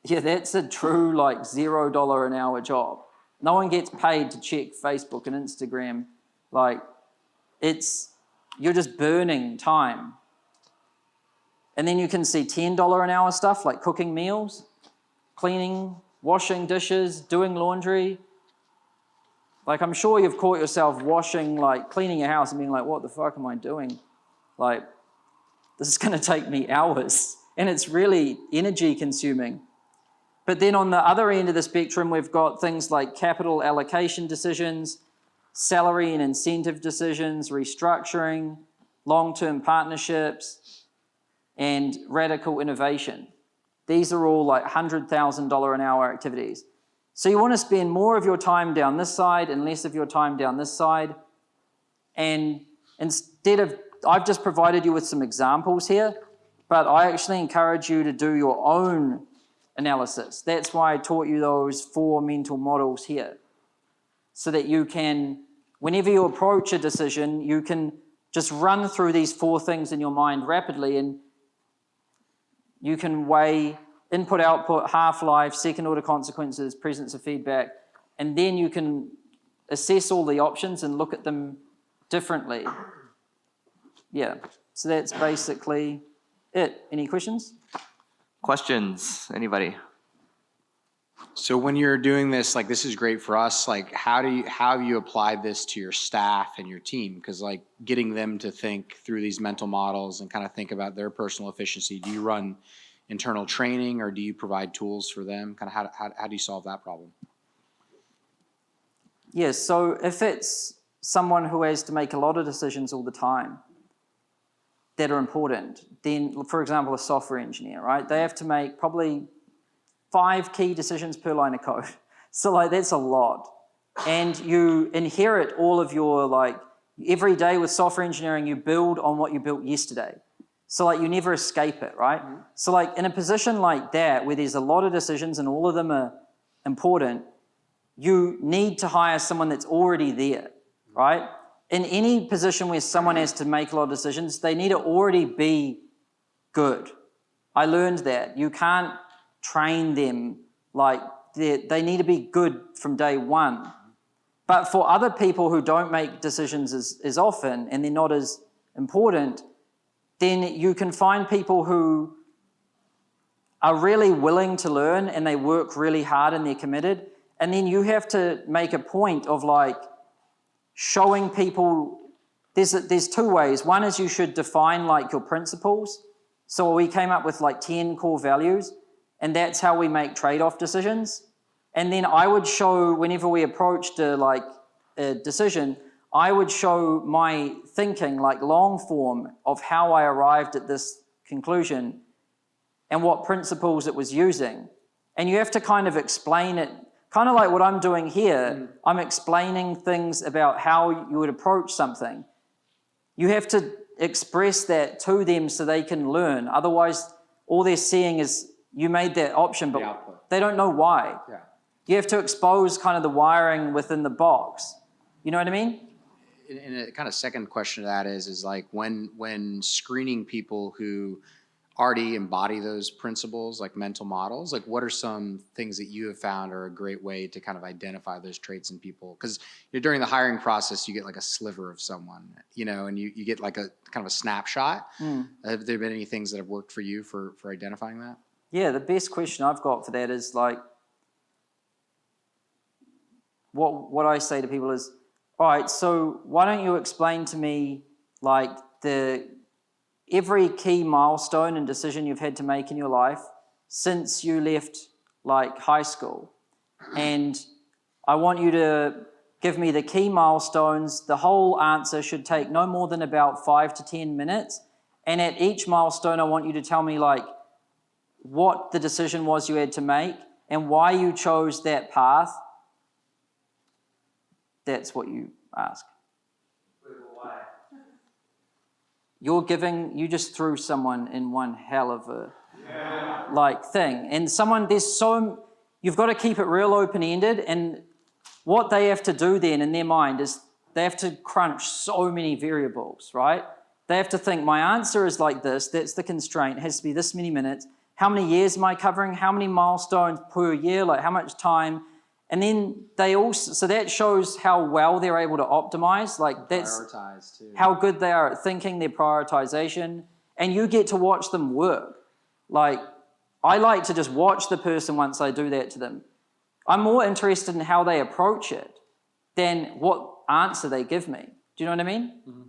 Yeah, that's a true like $0 an hour job. No one gets paid to check Facebook and Instagram. Like you're just burning time. And then you can see $10 an hour stuff like cooking meals, cleaning, washing dishes, doing laundry. Like I'm sure you've caught yourself cleaning your house and being like, what the fuck am I doing? Like, this is going to take me hours. And it's really energy consuming. But then on the other end of the spectrum, we've got things like capital allocation decisions, salary and incentive decisions, restructuring, long-term partnerships, and radical innovation. These are all like $100,000 an hour activities. So you want to spend more of your time down this side and less of your time down this side. And I've just provided you with some examples here, but I actually encourage you to do your own analysis. That's why I taught you those 4 mental models here. So that you can, whenever you approach a decision, you can just run through these 4 things in your mind rapidly and you can weigh input, output, half-life, second-order consequences, presence of feedback, and then you can assess all the options and look at them differently. Yeah, so that's basically it. Any questions? Questions? Anybody? So when you're doing this, like this is great for us, like how have you applied this to your staff and your team? Because like getting them to think through these mental models and kind of think about their personal efficiency, do you run internal training or do you provide tools for them? Kind of how do you solve that problem? Yes, so if it's someone who has to make a lot of decisions all the time that are important, then for example, a software engineer, right? They have to make probably 5 key decisions per line of code. So like that's a lot. And you inherit all of your every day with software engineering, you build on what you built yesterday. So like you never escape it, right? Mm-hmm. So like in a position like that where there's a lot of decisions and all of them are important, you need to hire someone that's already there, right? In any position where someone has to make a lot of decisions, they need to already be good. I learned that. You can't train them they need to be good from day one. But for other people who don't make decisions as often and they're not as important, then you can find people who are really willing to learn and they work really hard and they're committed. And then you have to make a point of showing people, there's 2 ways. One is you should define your principles. So we came up with 10 core values and that's how we make trade-off decisions. And then I would show, whenever we approached a decision, I would show my thinking, long form, of how I arrived at this conclusion and what principles it was using. And you have to kind of explain it, kind of like what I'm doing here. I'm explaining things about how you would approach something. You have to express that to them so they can learn. Otherwise, all they're seeing is you made that option, but they don't know why. Yeah. You have to expose kind of the wiring within the box. You know what I mean? And a kind of second question to that is when screening people who already embody those principles, like mental models? Like, what are some things that you have found are a great way to kind of identify those traits in people? Because during the hiring process, you get like a sliver of someone, and you get like a kind of a snapshot. Have there been any things that have worked for you for identifying that? Yeah, the best question I've got for that is like, what I say to people is, all right, so why don't you explain to me like every key milestone and decision you've had to make in your life since you left like high school. And I want you to give me the key milestones. The whole answer should take no more than about 5 to 10 minutes. And at each milestone, I want you to tell me like what the decision was you had to make and why you chose that path. That's what you ask. Why? You just threw someone in one hell of a thing. And you've got to keep it real open-ended. And what they have to do then in their mind is they have to crunch so many variables, right? They have to think, my answer is like this, that's the constraint, it has to be this many minutes. How many years am I covering? How many milestones per year? Like how much time? And then so that shows how well they're able to optimize. Like that's Prioritize too. how good they are at thinking, their prioritization, and you get to watch them work. Like I like to just watch the person once I do that to them. I'm more interested in how they approach it than what answer they give me. Do you know what I mean? Mm-hmm.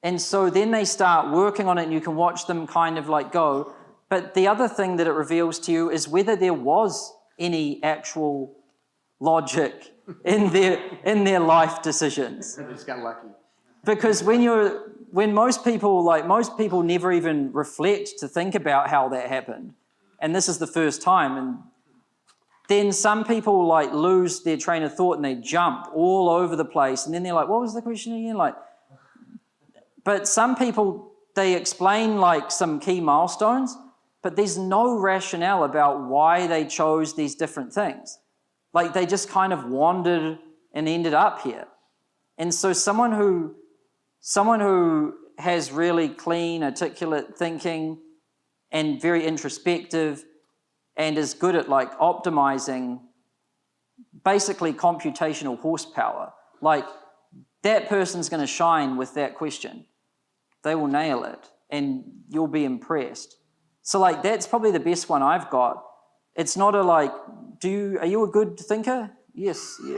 And so then they start working on it and you can watch them kind of like go. But the other thing that it reveals to you is whether there was any actual logic in their life decisions. They just got lucky. Because when most people never even reflect to think about how that happened. And this is the first time. And then some people like lose their train of thought and they jump all over the place. And then they're like, what was the question again? But some people, they explain like some key milestones, but there's no rationale about why they chose these different things. Like they just kind of wandered and ended up here. And so someone who has really clean, articulate thinking and very introspective and is good at like optimizing basically computational horsepower, like that person's going to shine with that question. They will nail it and you'll be impressed. So like that's probably the best one I've got. It's not a like, are you a good thinker? Yes. Yeah.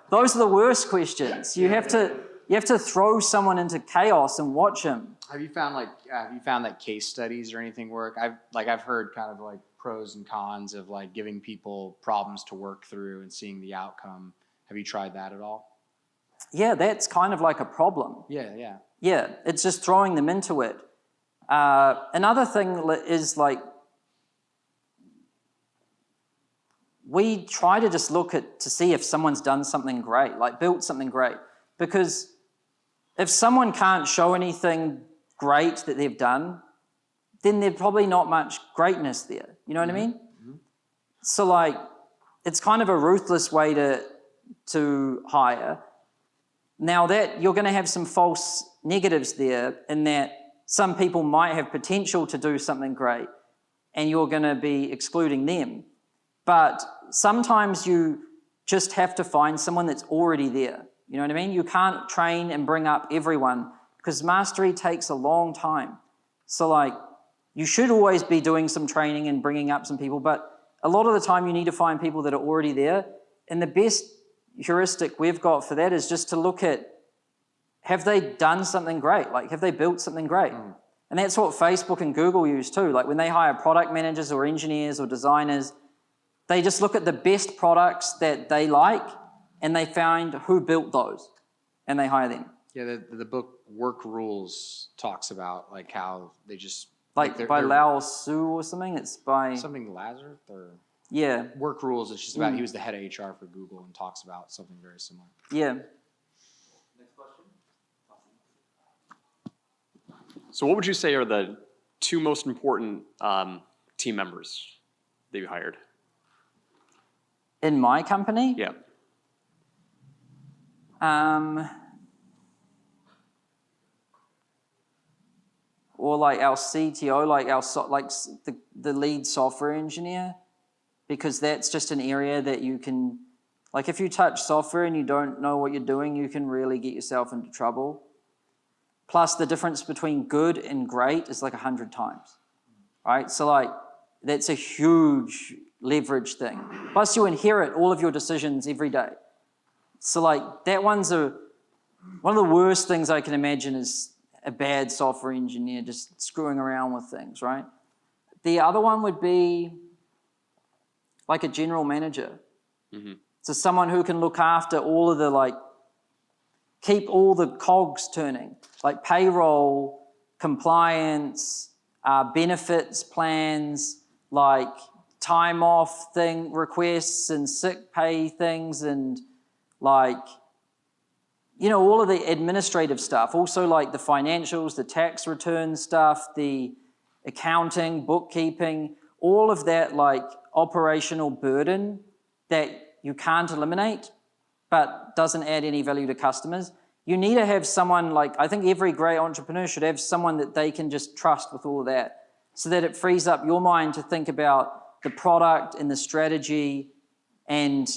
Those are the worst questions. You have to throw someone into chaos and watch them. Have you found that case studies or anything work? I've heard kind of like pros and cons of like giving people problems to work through and seeing the outcome. Have you tried that at all? Yeah, that's kind of like a problem. Yeah. Yeah, it's just throwing them into it. Another thing is like, we try to just look to see if someone's done something great, like built something great. Because if someone can't show anything great that they've done, then there's probably not much greatness there. You know what I mean? Mm-hmm. So like, it's kind of a ruthless way to hire. Now that you're going to have some false negatives there in that some people might have potential to do something great and you're going to be excluding them. But sometimes you just have to find someone that's already there. You know what I mean? You can't train and bring up everyone because mastery takes a long time. So like, you should always be doing some training and bringing up some people, but a lot of the time you need to find people that are already there. And the best heuristic we've got for that is just to look at, have they done something great? Like, have they built something great? Mm. And that's what Facebook and Google use too. Like when they hire product managers or engineers or designers, they just look at the best products that they like and they find who built those and they hire them. Yeah, the book Work Rules talks about like how they just... Like by Lao Tzu or something? It's by... Something Lazarus or... Yeah. Work Rules, it's just about, he was the head of HR for Google and talks about something very similar. Yeah. Next question. So what would you say are the two most important team members that you hired? In my company? Yeah. or like our CTO, like the lead software engineer, because that's just an area that you can, like if you touch software and you don't know what you're doing, you can really get yourself into trouble. Plus the difference between good and great is like 100 times, right? So like that's a huge leverage thing. Plus you inherit all of your decisions every day. So like that one of the worst things I can imagine is a bad software engineer just screwing around with things, right? The other one would be like a general manager. Mm-hmm. So someone who can look after all of the like, keep all the cogs turning, like payroll, compliance, benefits plans, like time off thing requests and sick pay things and like, you know, all of the administrative stuff, also like the financials, the tax return stuff, the accounting, bookkeeping, all of that like operational burden that you can't eliminate, but doesn't add any value to customers. You need to have someone like, I think every great entrepreneur should have someone that they can just trust with all of that so that it frees up your mind to think about the product and the strategy and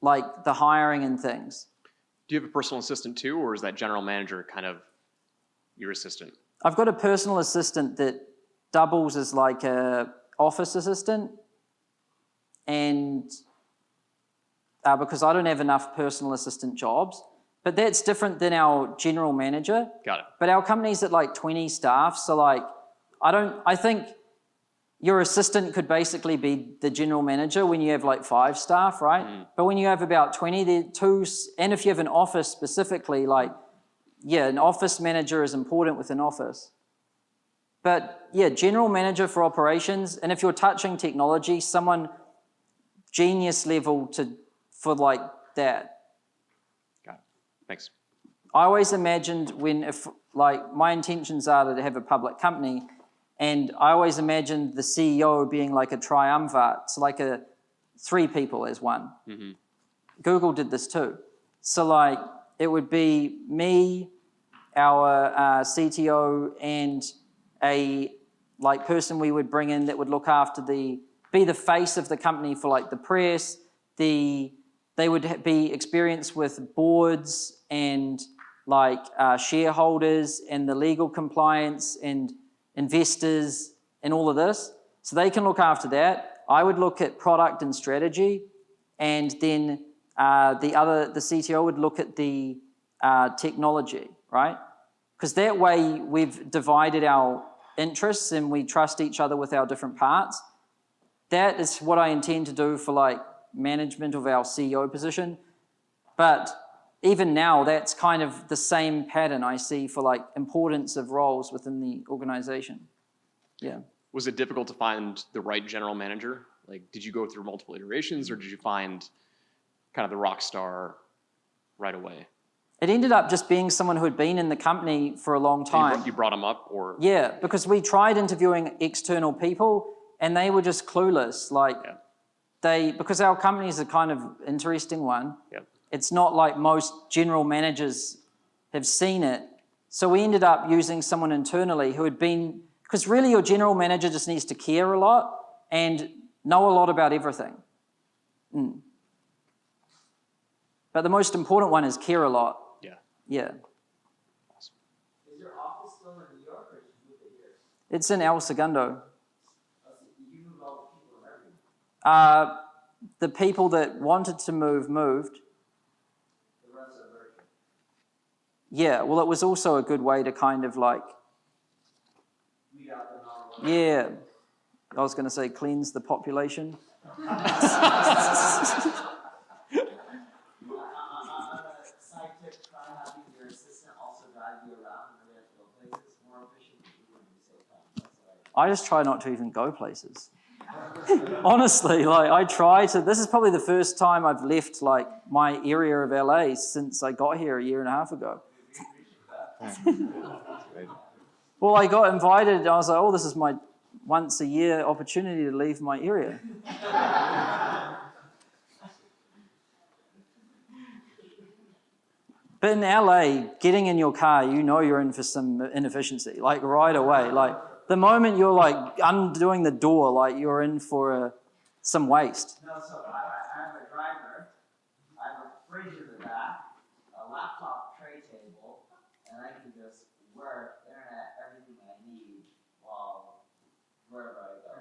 like the hiring and things. Do you have a personal assistant too, or is that general manager kind of your assistant? I've got a personal assistant that doubles as like a office assistant, and because I don't have enough personal assistant jobs, but that's different than our general manager. Got it. But our company's at like 20 staff, so like I think your assistant could basically be the general manager when you have like 5 staff, right? Mm. But when you have about 20, there are 2, and if you have an office specifically, like, yeah, an office manager is important with an office. But yeah, general manager for operations, and if you're touching technology, someone genius level for like that. Got it. Thanks. I always imagined if like my intentions are to have a public company, and I always imagined the CEO being like a triumvirate, so like 3 people as one. Mm-hmm. Google did this too. So like it would be me, our CTO, and a like person we would bring in that would look after be the face of the company for like the press. They would be experienced with boards and like shareholders and the legal compliance and investors and all of this. So they can look after that. I would look at product and strategy, and then the CTO would look at the technology, right? Because that way we've divided our interests and we trust each other with our different parts. That is what I intend to do for like management of our CEO position. But even now, that's kind of the same pattern I see for like importance of roles within the organization. Yeah. Was it difficult to find the right general manager? Like, did you go through multiple iterations, or did you find kind of the rock star right away? It ended up just being someone who had been in the company for a long time. You brought him up, or? Yeah, because we tried interviewing external people and they were just clueless. Like because our company is a kind of interesting one. Yep. It's not like most general managers have seen it. So we ended up using someone internally who had been, because really your general manager just needs to care a lot and know a lot about everything. Mm. But the most important one is care a lot. Yeah. Yeah. Is your office still in New York, or did you move it here? It's in El Segundo. You moved all the people and everything? The people that wanted to move moved. The rest are virtual. Yeah, well, it was also a good way to kind of like, Weed out the normal. yeah, I was going to say cleanse the population. Side tip, try having your assistant also drive you around when we have to go places. More efficient when you save time. That's what I just try not to even go places. Honestly, like I try to, this is probably the first time I've left like my area of LA since I got here 1.5 years ago. Well, I got invited and I was like, oh, this is my once a year opportunity to leave my area. But in LA, getting in your car, you know you're in for some inefficiency, like right away. Like the moment you're like undoing the door, like you're in for some waste. No, so I have a driver, I have a fridge in the back, a laptop tray table, and I can just work, internet, everything I need while wherever I go.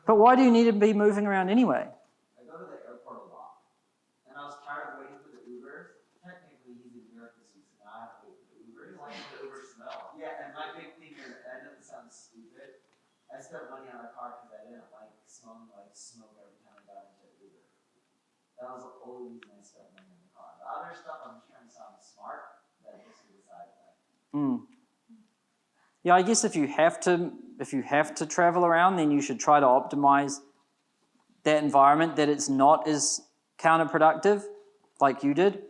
But why do you need to be moving around anyway? I go to the airport a lot, and I was tired of waiting for the Ubers. Technically, he's in Europe this week, so now I have to wait for the Ubers. Like the Uber smell. Yeah, and my big thing is, I know this sounds stupid, I spent money on a car because I didn't like smelling like smoke every time I got into an Uber. That was the only reason I spent money on the car. The other stuff, I'm just trying to sound smart, that just was a side thing. Yeah, I guess if you have to travel around, then you should try to optimize that environment, that it's not as counterproductive like you did.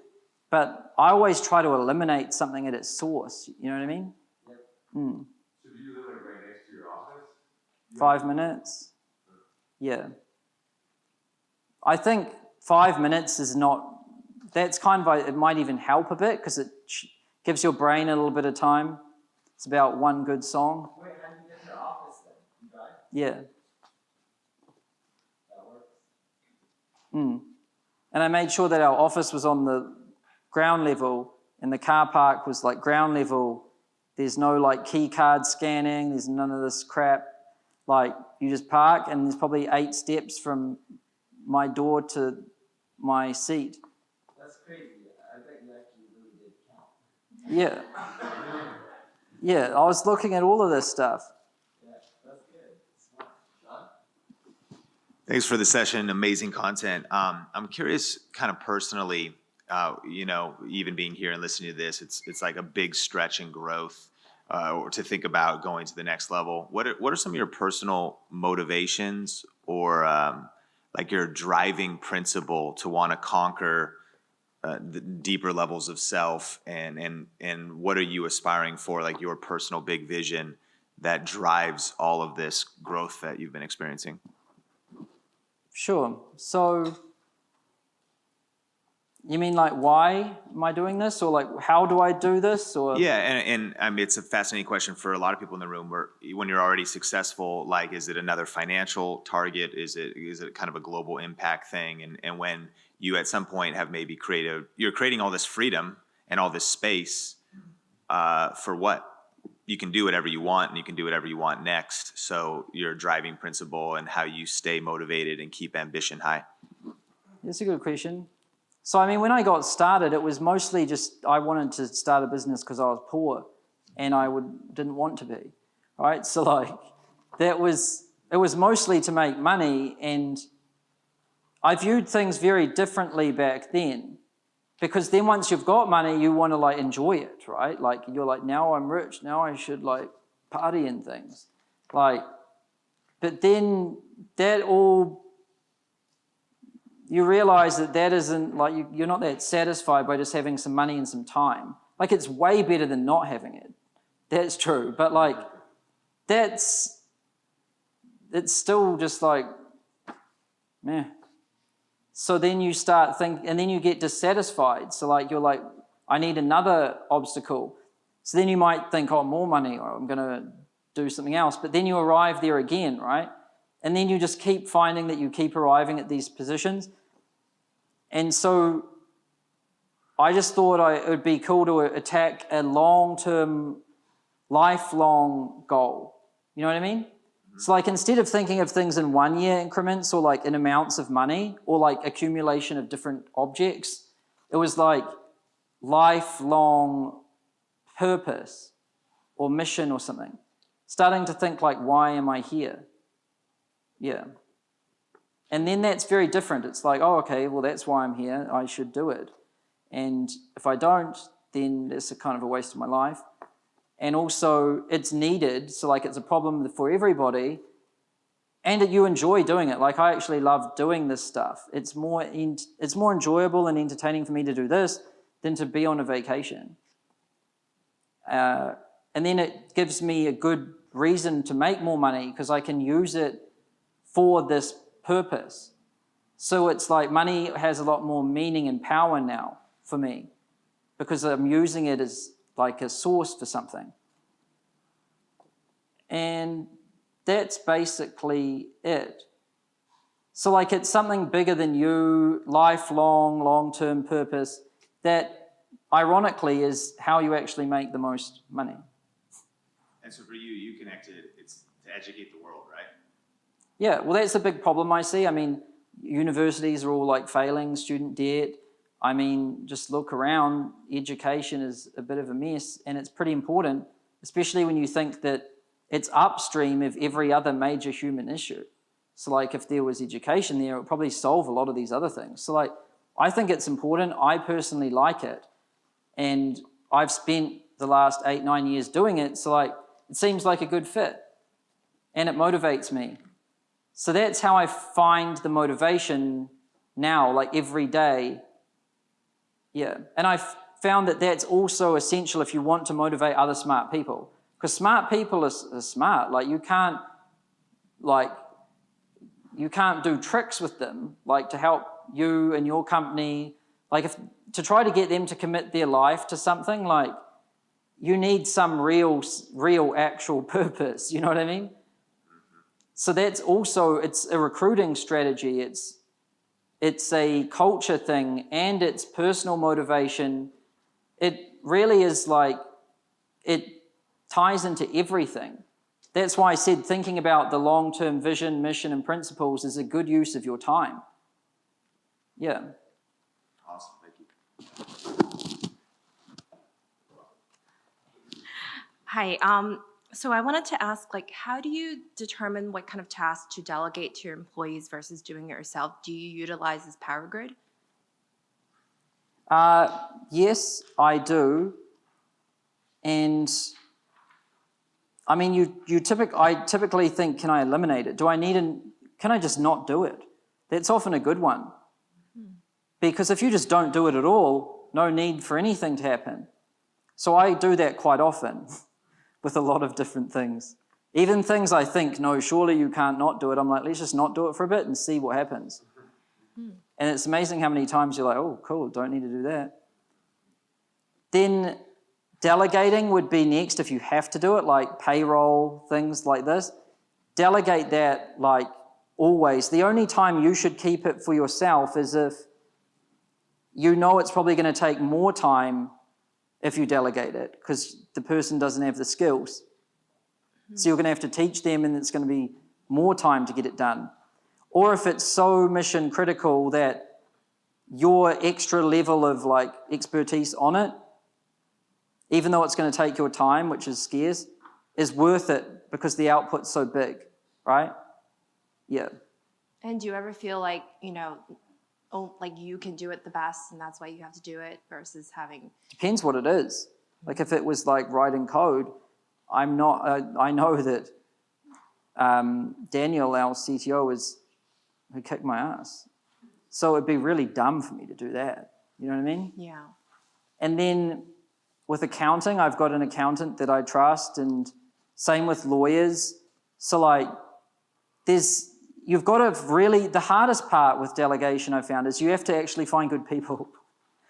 But I always try to eliminate something at its source. You know what I mean? Yep. So do you live like right next to your office? 5 minutes. Yeah. I think 5 minutes is not, that's kind of, it might even help a bit because it gives your brain a little bit of time. It's about one good song. Wait, how do you get to your office then? You drive? Yeah. That works. And I made sure that our office was on the ground level and the car park was like ground level. There's no like key card scanning. There's none of this crap. Like you just park and there's probably 8 steps from my door to my seat. That's crazy. I bet you actually really did count. Yeah. Yeah, I was looking at all of this stuff. Yeah, that's good. Smart. John? Thanks for the session. Amazing content. I'm curious, kind of personally, even being here and listening to this, it's like a big stretch in growth, or to think about going to the next level. What are some of your personal motivations, or like your driving principle to want to conquer the deeper levels of self, and what are you aspiring for, like your personal big vision that drives all of this growth that you've been experiencing? Sure. So you mean like why am I doing this, or like how do I do this, or? Yeah, and I mean, it's a fascinating question for a lot of people in the room. Where when you're already successful, like, is it another financial target? Is it kind of a global impact thing? And when you at some point have maybe you're creating all this freedom and all this space for what? You can do whatever you want, and you can do whatever you want next. So your driving principle and how you stay motivated and keep ambition high. That's a good question. So, I mean, when I got started, it was mostly just I wanted to start a business because I was poor and I didn't want to be, right? So, like, it was mostly to make money, and I viewed things very differently back then, because then once you've got money, you want to, like, enjoy it, right? Like, you're like, now I'm rich, now I should, like, party and things. Like, but then that all... you realize that isn't, like, you're not that satisfied by just having some money and some time. Like, it's way better than not having it. That's true. But, like, it's still just like, meh. So then you start thinking, and then you get dissatisfied. So, like, you're like, I need another obstacle. So then you might think, oh, more money, or I'm going to do something else. But then you arrive there again, right? And then you just keep finding that you keep arriving at these positions. And so I just thought it would be cool to attack a long-term, lifelong goal. You know what I mean? So, like, instead of thinking of things in 1 year increments, or like in amounts of money, or like accumulation of different objects, it was like lifelong purpose or mission or something. Starting to think like, why am I here? Yeah. And then that's very different. It's like, oh, okay, well, that's why I'm here. I should do it. And if I don't, then it's a kind of a waste of my life. And also, it's needed. So, like, it's a problem for everybody. And that you enjoy doing it. Like, I actually love doing this stuff. It's more enjoyable and entertaining for me to do this than to be on a vacation. And then it gives me a good reason to make more money, because I can use it for this purpose. So it's like money has a lot more meaning and power now for me because I'm using it as like a source for something. And that's basically it. So like it's something bigger than you, lifelong, long-term purpose that ironically is how you actually make the most money. And so for you, you connected, it's to educate the world, right? Yeah, well, that's a big problem I see. I mean, universities are all like failing, student debt. I mean, just look around, education is a bit of a mess, and it's pretty important, especially when you think that it's upstream of every other major human issue. So like if there was education there, it would probably solve a lot of these other things. So like, I think it's important. I personally like it. And I've spent the last 8-9 years doing it. So like, it seems like a good fit and it motivates me. So that's how I find the motivation now, like every day. Yeah. And I've found that that's also essential if you want to motivate other smart people. Because smart people are smart. Like you can't do tricks with them, like to help you and your company. Like to try to get them to commit their life to something, like you need some real actual purpose. You know what I mean? So that's also, it's a recruiting strategy. It's a culture thing and it's personal motivation. It really is like, it ties into everything. That's why I said thinking about the long-term vision, mission, and principles is a good use of your time. Yeah. Awesome, thank you. Hi. So I wanted to ask, like, how do you determine what kind of tasks to delegate to your employees versus doing it yourself? Do you utilize this power grid? Yes, I do. And I mean, I typically think, can I eliminate it? Can I just not do it? That's often a good one. Because if you just don't do it at all, no need for anything to happen. So I do that quite often with a lot of different things. Even things I think, no, surely you can't not do it. I'm like, let's just not do it for a bit and see what happens. And it's amazing how many times you're like, oh, cool, don't need to do that. Then delegating would be next if you have to do it, like payroll, things like this. Delegate that like always. The only time you should keep it for yourself is if you know it's probably going to take more time if you delegate it because the person doesn't have the skills. So you're going to have to teach them and it's going to be more time to get it done. Or if it's so mission critical that your extra level of like expertise on it, even though it's going to take your time, which is scarce, is worth it because the output's so big, right? Yeah. And do you ever feel like, like you can do it the best and that's why you have to do it versus having... Depends what it is. Like if it was like writing code, I know that Daniel, our CTO, who kicked my ass. So it'd be really dumb for me to do that. You know what I mean? Yeah. And then with accounting, I've got an accountant that I trust, and same with lawyers. So like, you've got to really, the hardest part with delegation I found is you have to actually find good people.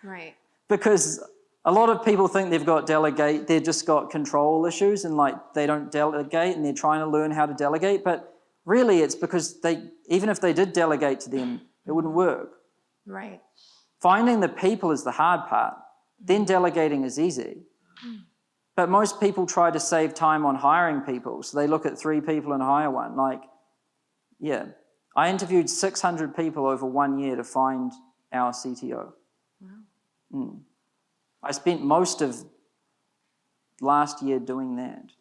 Right. Because a lot of people think they've just got control issues and like they don't delegate and they're trying to learn how to delegate. But really it's because even if they did delegate to them, it wouldn't work. Right. Finding the people is the hard part. Then delegating is easy. But most people try to save time on hiring people. So they look at 3 people and hire one. Like, yeah. I interviewed 600 people over 1 year to find our CTO. Wow. I spent most of last year doing that.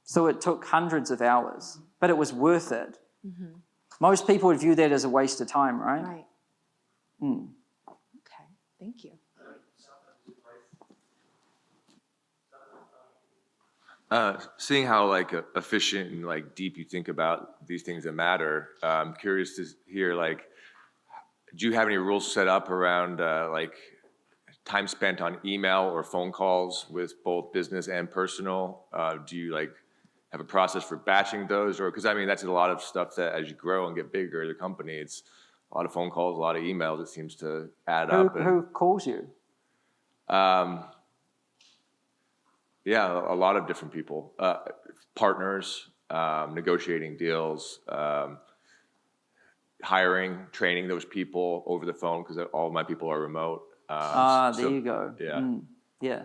So it took hundreds of hours, but it was worth it. Mm-hmm. Most people would view that as a waste of time, right? Right. Okay, thank you. Seeing how like efficient and like deep you think about these things that matter, I'm curious to hear like, do you have any rules set up around like time spent on email or phone calls with both business and personal? Do you like have a process for batching those? Or because I mean that's a lot of stuff that as you grow and get bigger, the company, it's a lot of phone calls, a lot of emails. It seems to add Who, up. And, who calls you? yeah, a lot of different people, partners, negotiating deals, hiring, training those people over the phone because all of my people are remote. There you go. Yeah. Yeah.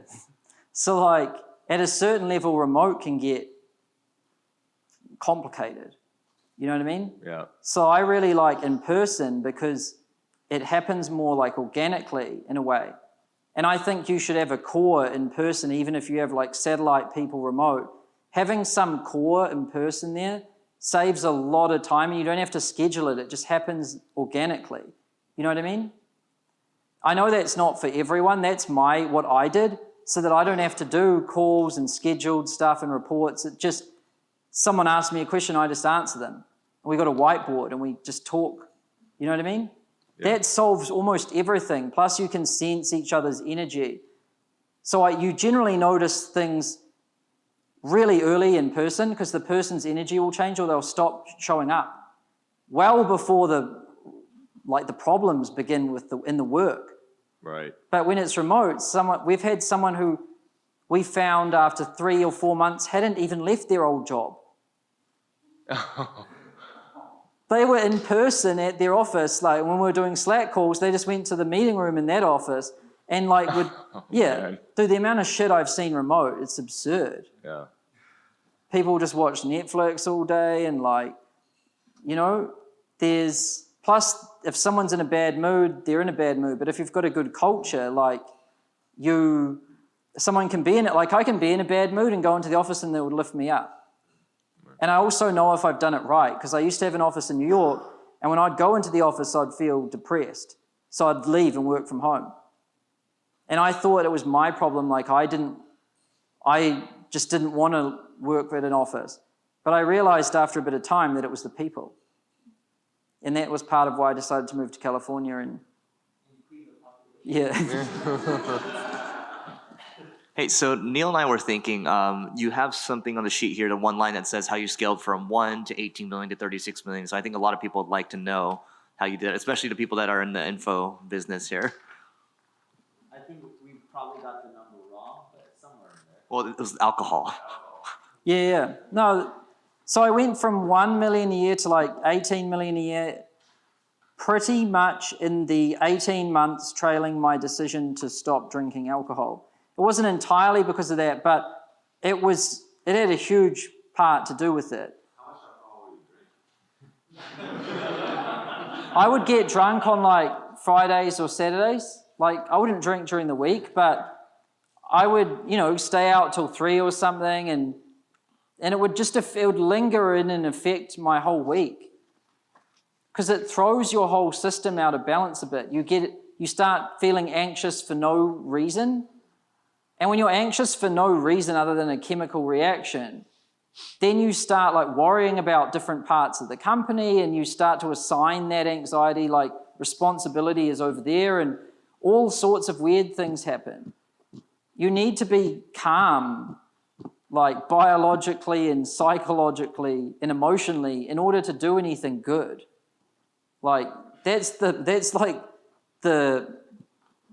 So like at a certain level, remote can get complicated. You know what I mean? Yeah. So I really like in person because it happens more like organically in a way. And I think you should have a core in person, even if you have like satellite people remote. Having some core in person there saves a lot of time and you don't have to schedule it. It just happens organically. You know what I mean? I know that's not for everyone. That's what I did so that I don't have to do calls and scheduled stuff and reports. It just, someone asked me a question, I just answer them. We got a whiteboard and we just talk. You know what I mean? Yeah. That solves almost everything. Plus you can sense each other's energy. So you generally notice things really early in person because the person's energy will change or they'll stop showing up well before the problems begin in the work. Right. But when it's remote, we've had someone who we found after 3 or 4 months hadn't even left their old job. They were in person at their office, like when we were doing Slack calls, they just went to the meeting room in that office and the amount of shit I've seen remote, it's absurd. Yeah. People just watch Netflix all day and plus if someone's in a bad mood, they're in a bad mood. But if you've got a good culture, someone can be in it. Like I can be in a bad mood and go into the office and they would lift me up. And I also know if I've done it right because I used to have an office in New York and when I'd go into the office, I'd feel depressed. So I'd leave and work from home. And I thought it was my problem. I just didn't want to work at an office. But I realized after a bit of time that it was the people. And that was part of why I decided to move to California and Hey, so Neil and I were thinking, you have something on the sheet here, the one line that says how you scaled from 1 to 18 million to 36 million. So I think a lot of people would like to know how you did it, especially the people that are in the info business here. I think we probably got the number wrong, but it's somewhere in there. Well, it was alcohol. Yeah. No, so I went from 1 million a year to 18 million a year pretty much in the 18 months trailing my decision to stop drinking alcohol. It wasn't entirely because of that, but it had a huge part to do with it. How much alcohol would you drink? I would get drunk on Fridays or Saturdays. I wouldn't drink during the week, but I would, stay out till 3 or something and it would linger in and affect my whole week. Because it throws your whole system out of balance a bit. You start feeling anxious for no reason. And when you're anxious for no reason other than a chemical reaction, then you start worrying about different parts of the company and you start to assign that anxiety responsibility is over there and all sorts of weird things happen. You need to be calm, biologically and psychologically and emotionally in order to do anything good.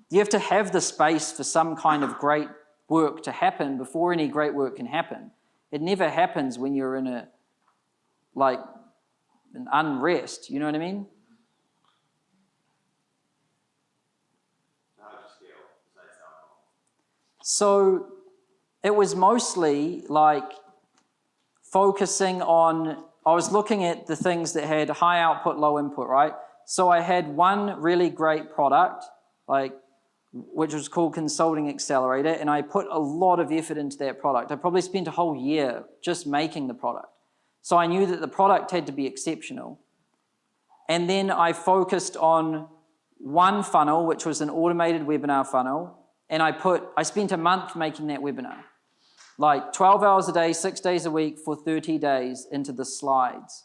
You have to have the space for some kind of great work to happen before any great work can happen. It never happens when you're in an unrest, you know what I mean? How did you scale besides alcohol? So it was mostly focusing on, I was looking at the things that had high output, low input, right? So I had one really great product, which was called Consulting Accelerator, and I put a lot of effort into that product. I probably spent a whole year just making the product. So I knew that the product had to be exceptional. And then I focused on one funnel, which was an automated webinar funnel, and I spent a month making that webinar. 12 hours a day, 6 days a week for 30 days into the slides.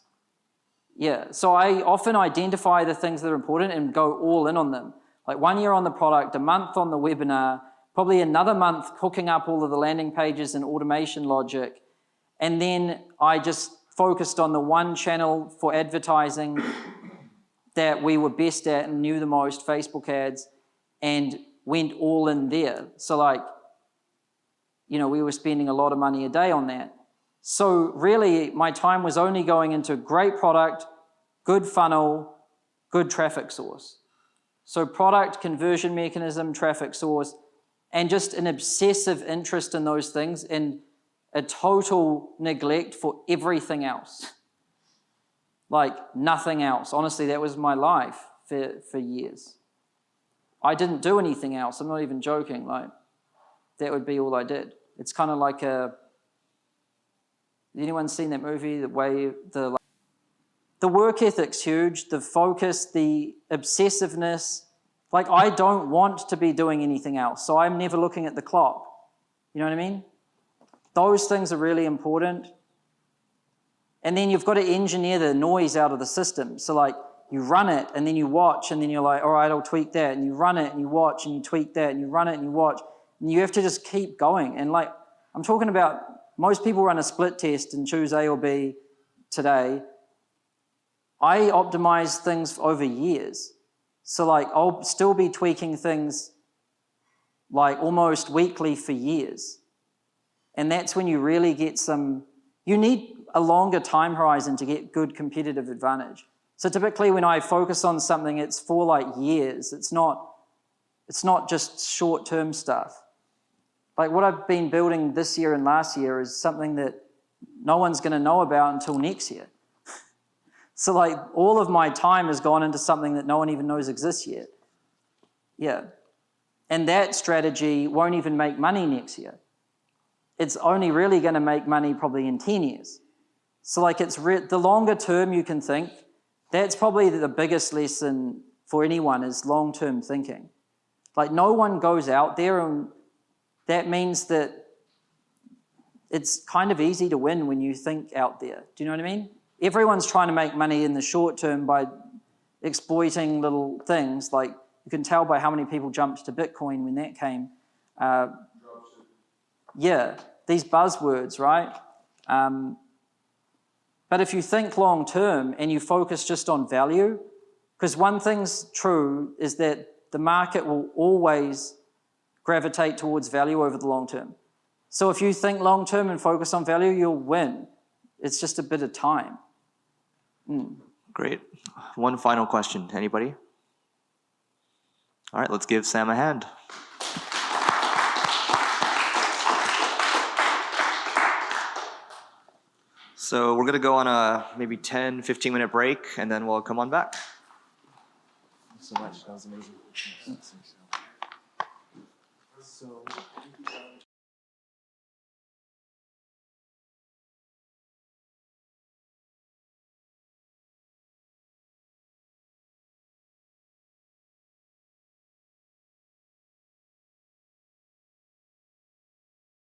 Yeah, so I often identify the things that are important and go all in on them. 1 year on the product, a month on the webinar, probably another month hooking up all of the landing pages and automation logic. And then I just focused on the one channel for advertising that we were best at and knew the most, Facebook ads, and went all in there. So like, you know, we were spending a lot of money a day on that. So really, my time was only going into great product, good funnel, good traffic source. So product, conversion mechanism, traffic source, and just an obsessive interest in those things and a total neglect for everything else. Like nothing else. Honestly, that was my life for years. I didn't do anything else. I'm not even joking. Like, that would be all I did. It's kind of like anyone seen that movie, the work ethic's huge, the focus, the obsessiveness. Like, I don't want to be doing anything else, so I'm never looking at the clock. You know what I mean? Those things are really important. And then you've got to engineer the noise out of the system. So like, you run it, and then you watch, and then you're like, all right, I'll tweak that. And you run it, and you watch, and you tweak that, and you run it, and you watch. And you have to just keep going. And like, I'm talking about, most people run a split test and choose A or B today. I optimize things over years. So like, I'll still be tweaking things like almost weekly for years. And that's when you really get you need a longer time horizon to get good competitive advantage. So typically when I focus on something, it's for like years. It's not just short-term stuff. Like what I've been building this year and last year is something that no one's going to know about until next year. So like all of my time has gone into something that no one even knows exists yet. Yeah. And that strategy won't even make money next year. It's only really going to make money probably in 10 years. So like the longer term you can think, that's probably the biggest lesson for anyone is long-term thinking. Like no one goes out there, and that means that it's kind of easy to win when you think out there. Do you know what I mean? Everyone's trying to make money in the short term by exploiting little things. Like you can tell by how many people jumped to Bitcoin when that came. Yeah, these buzzwords, right? But if you think long term and you focus just on value, because one thing's true is that the market will always gravitate towards value over the long term. So if you think long term and focus on value, you'll win. It's just a bit of time. Great. One final question. Anybody? All right, let's give Sam a hand. So we're going to go on a maybe 10, 15-minute break, and then we'll come on back. Thanks so much. That was amazing.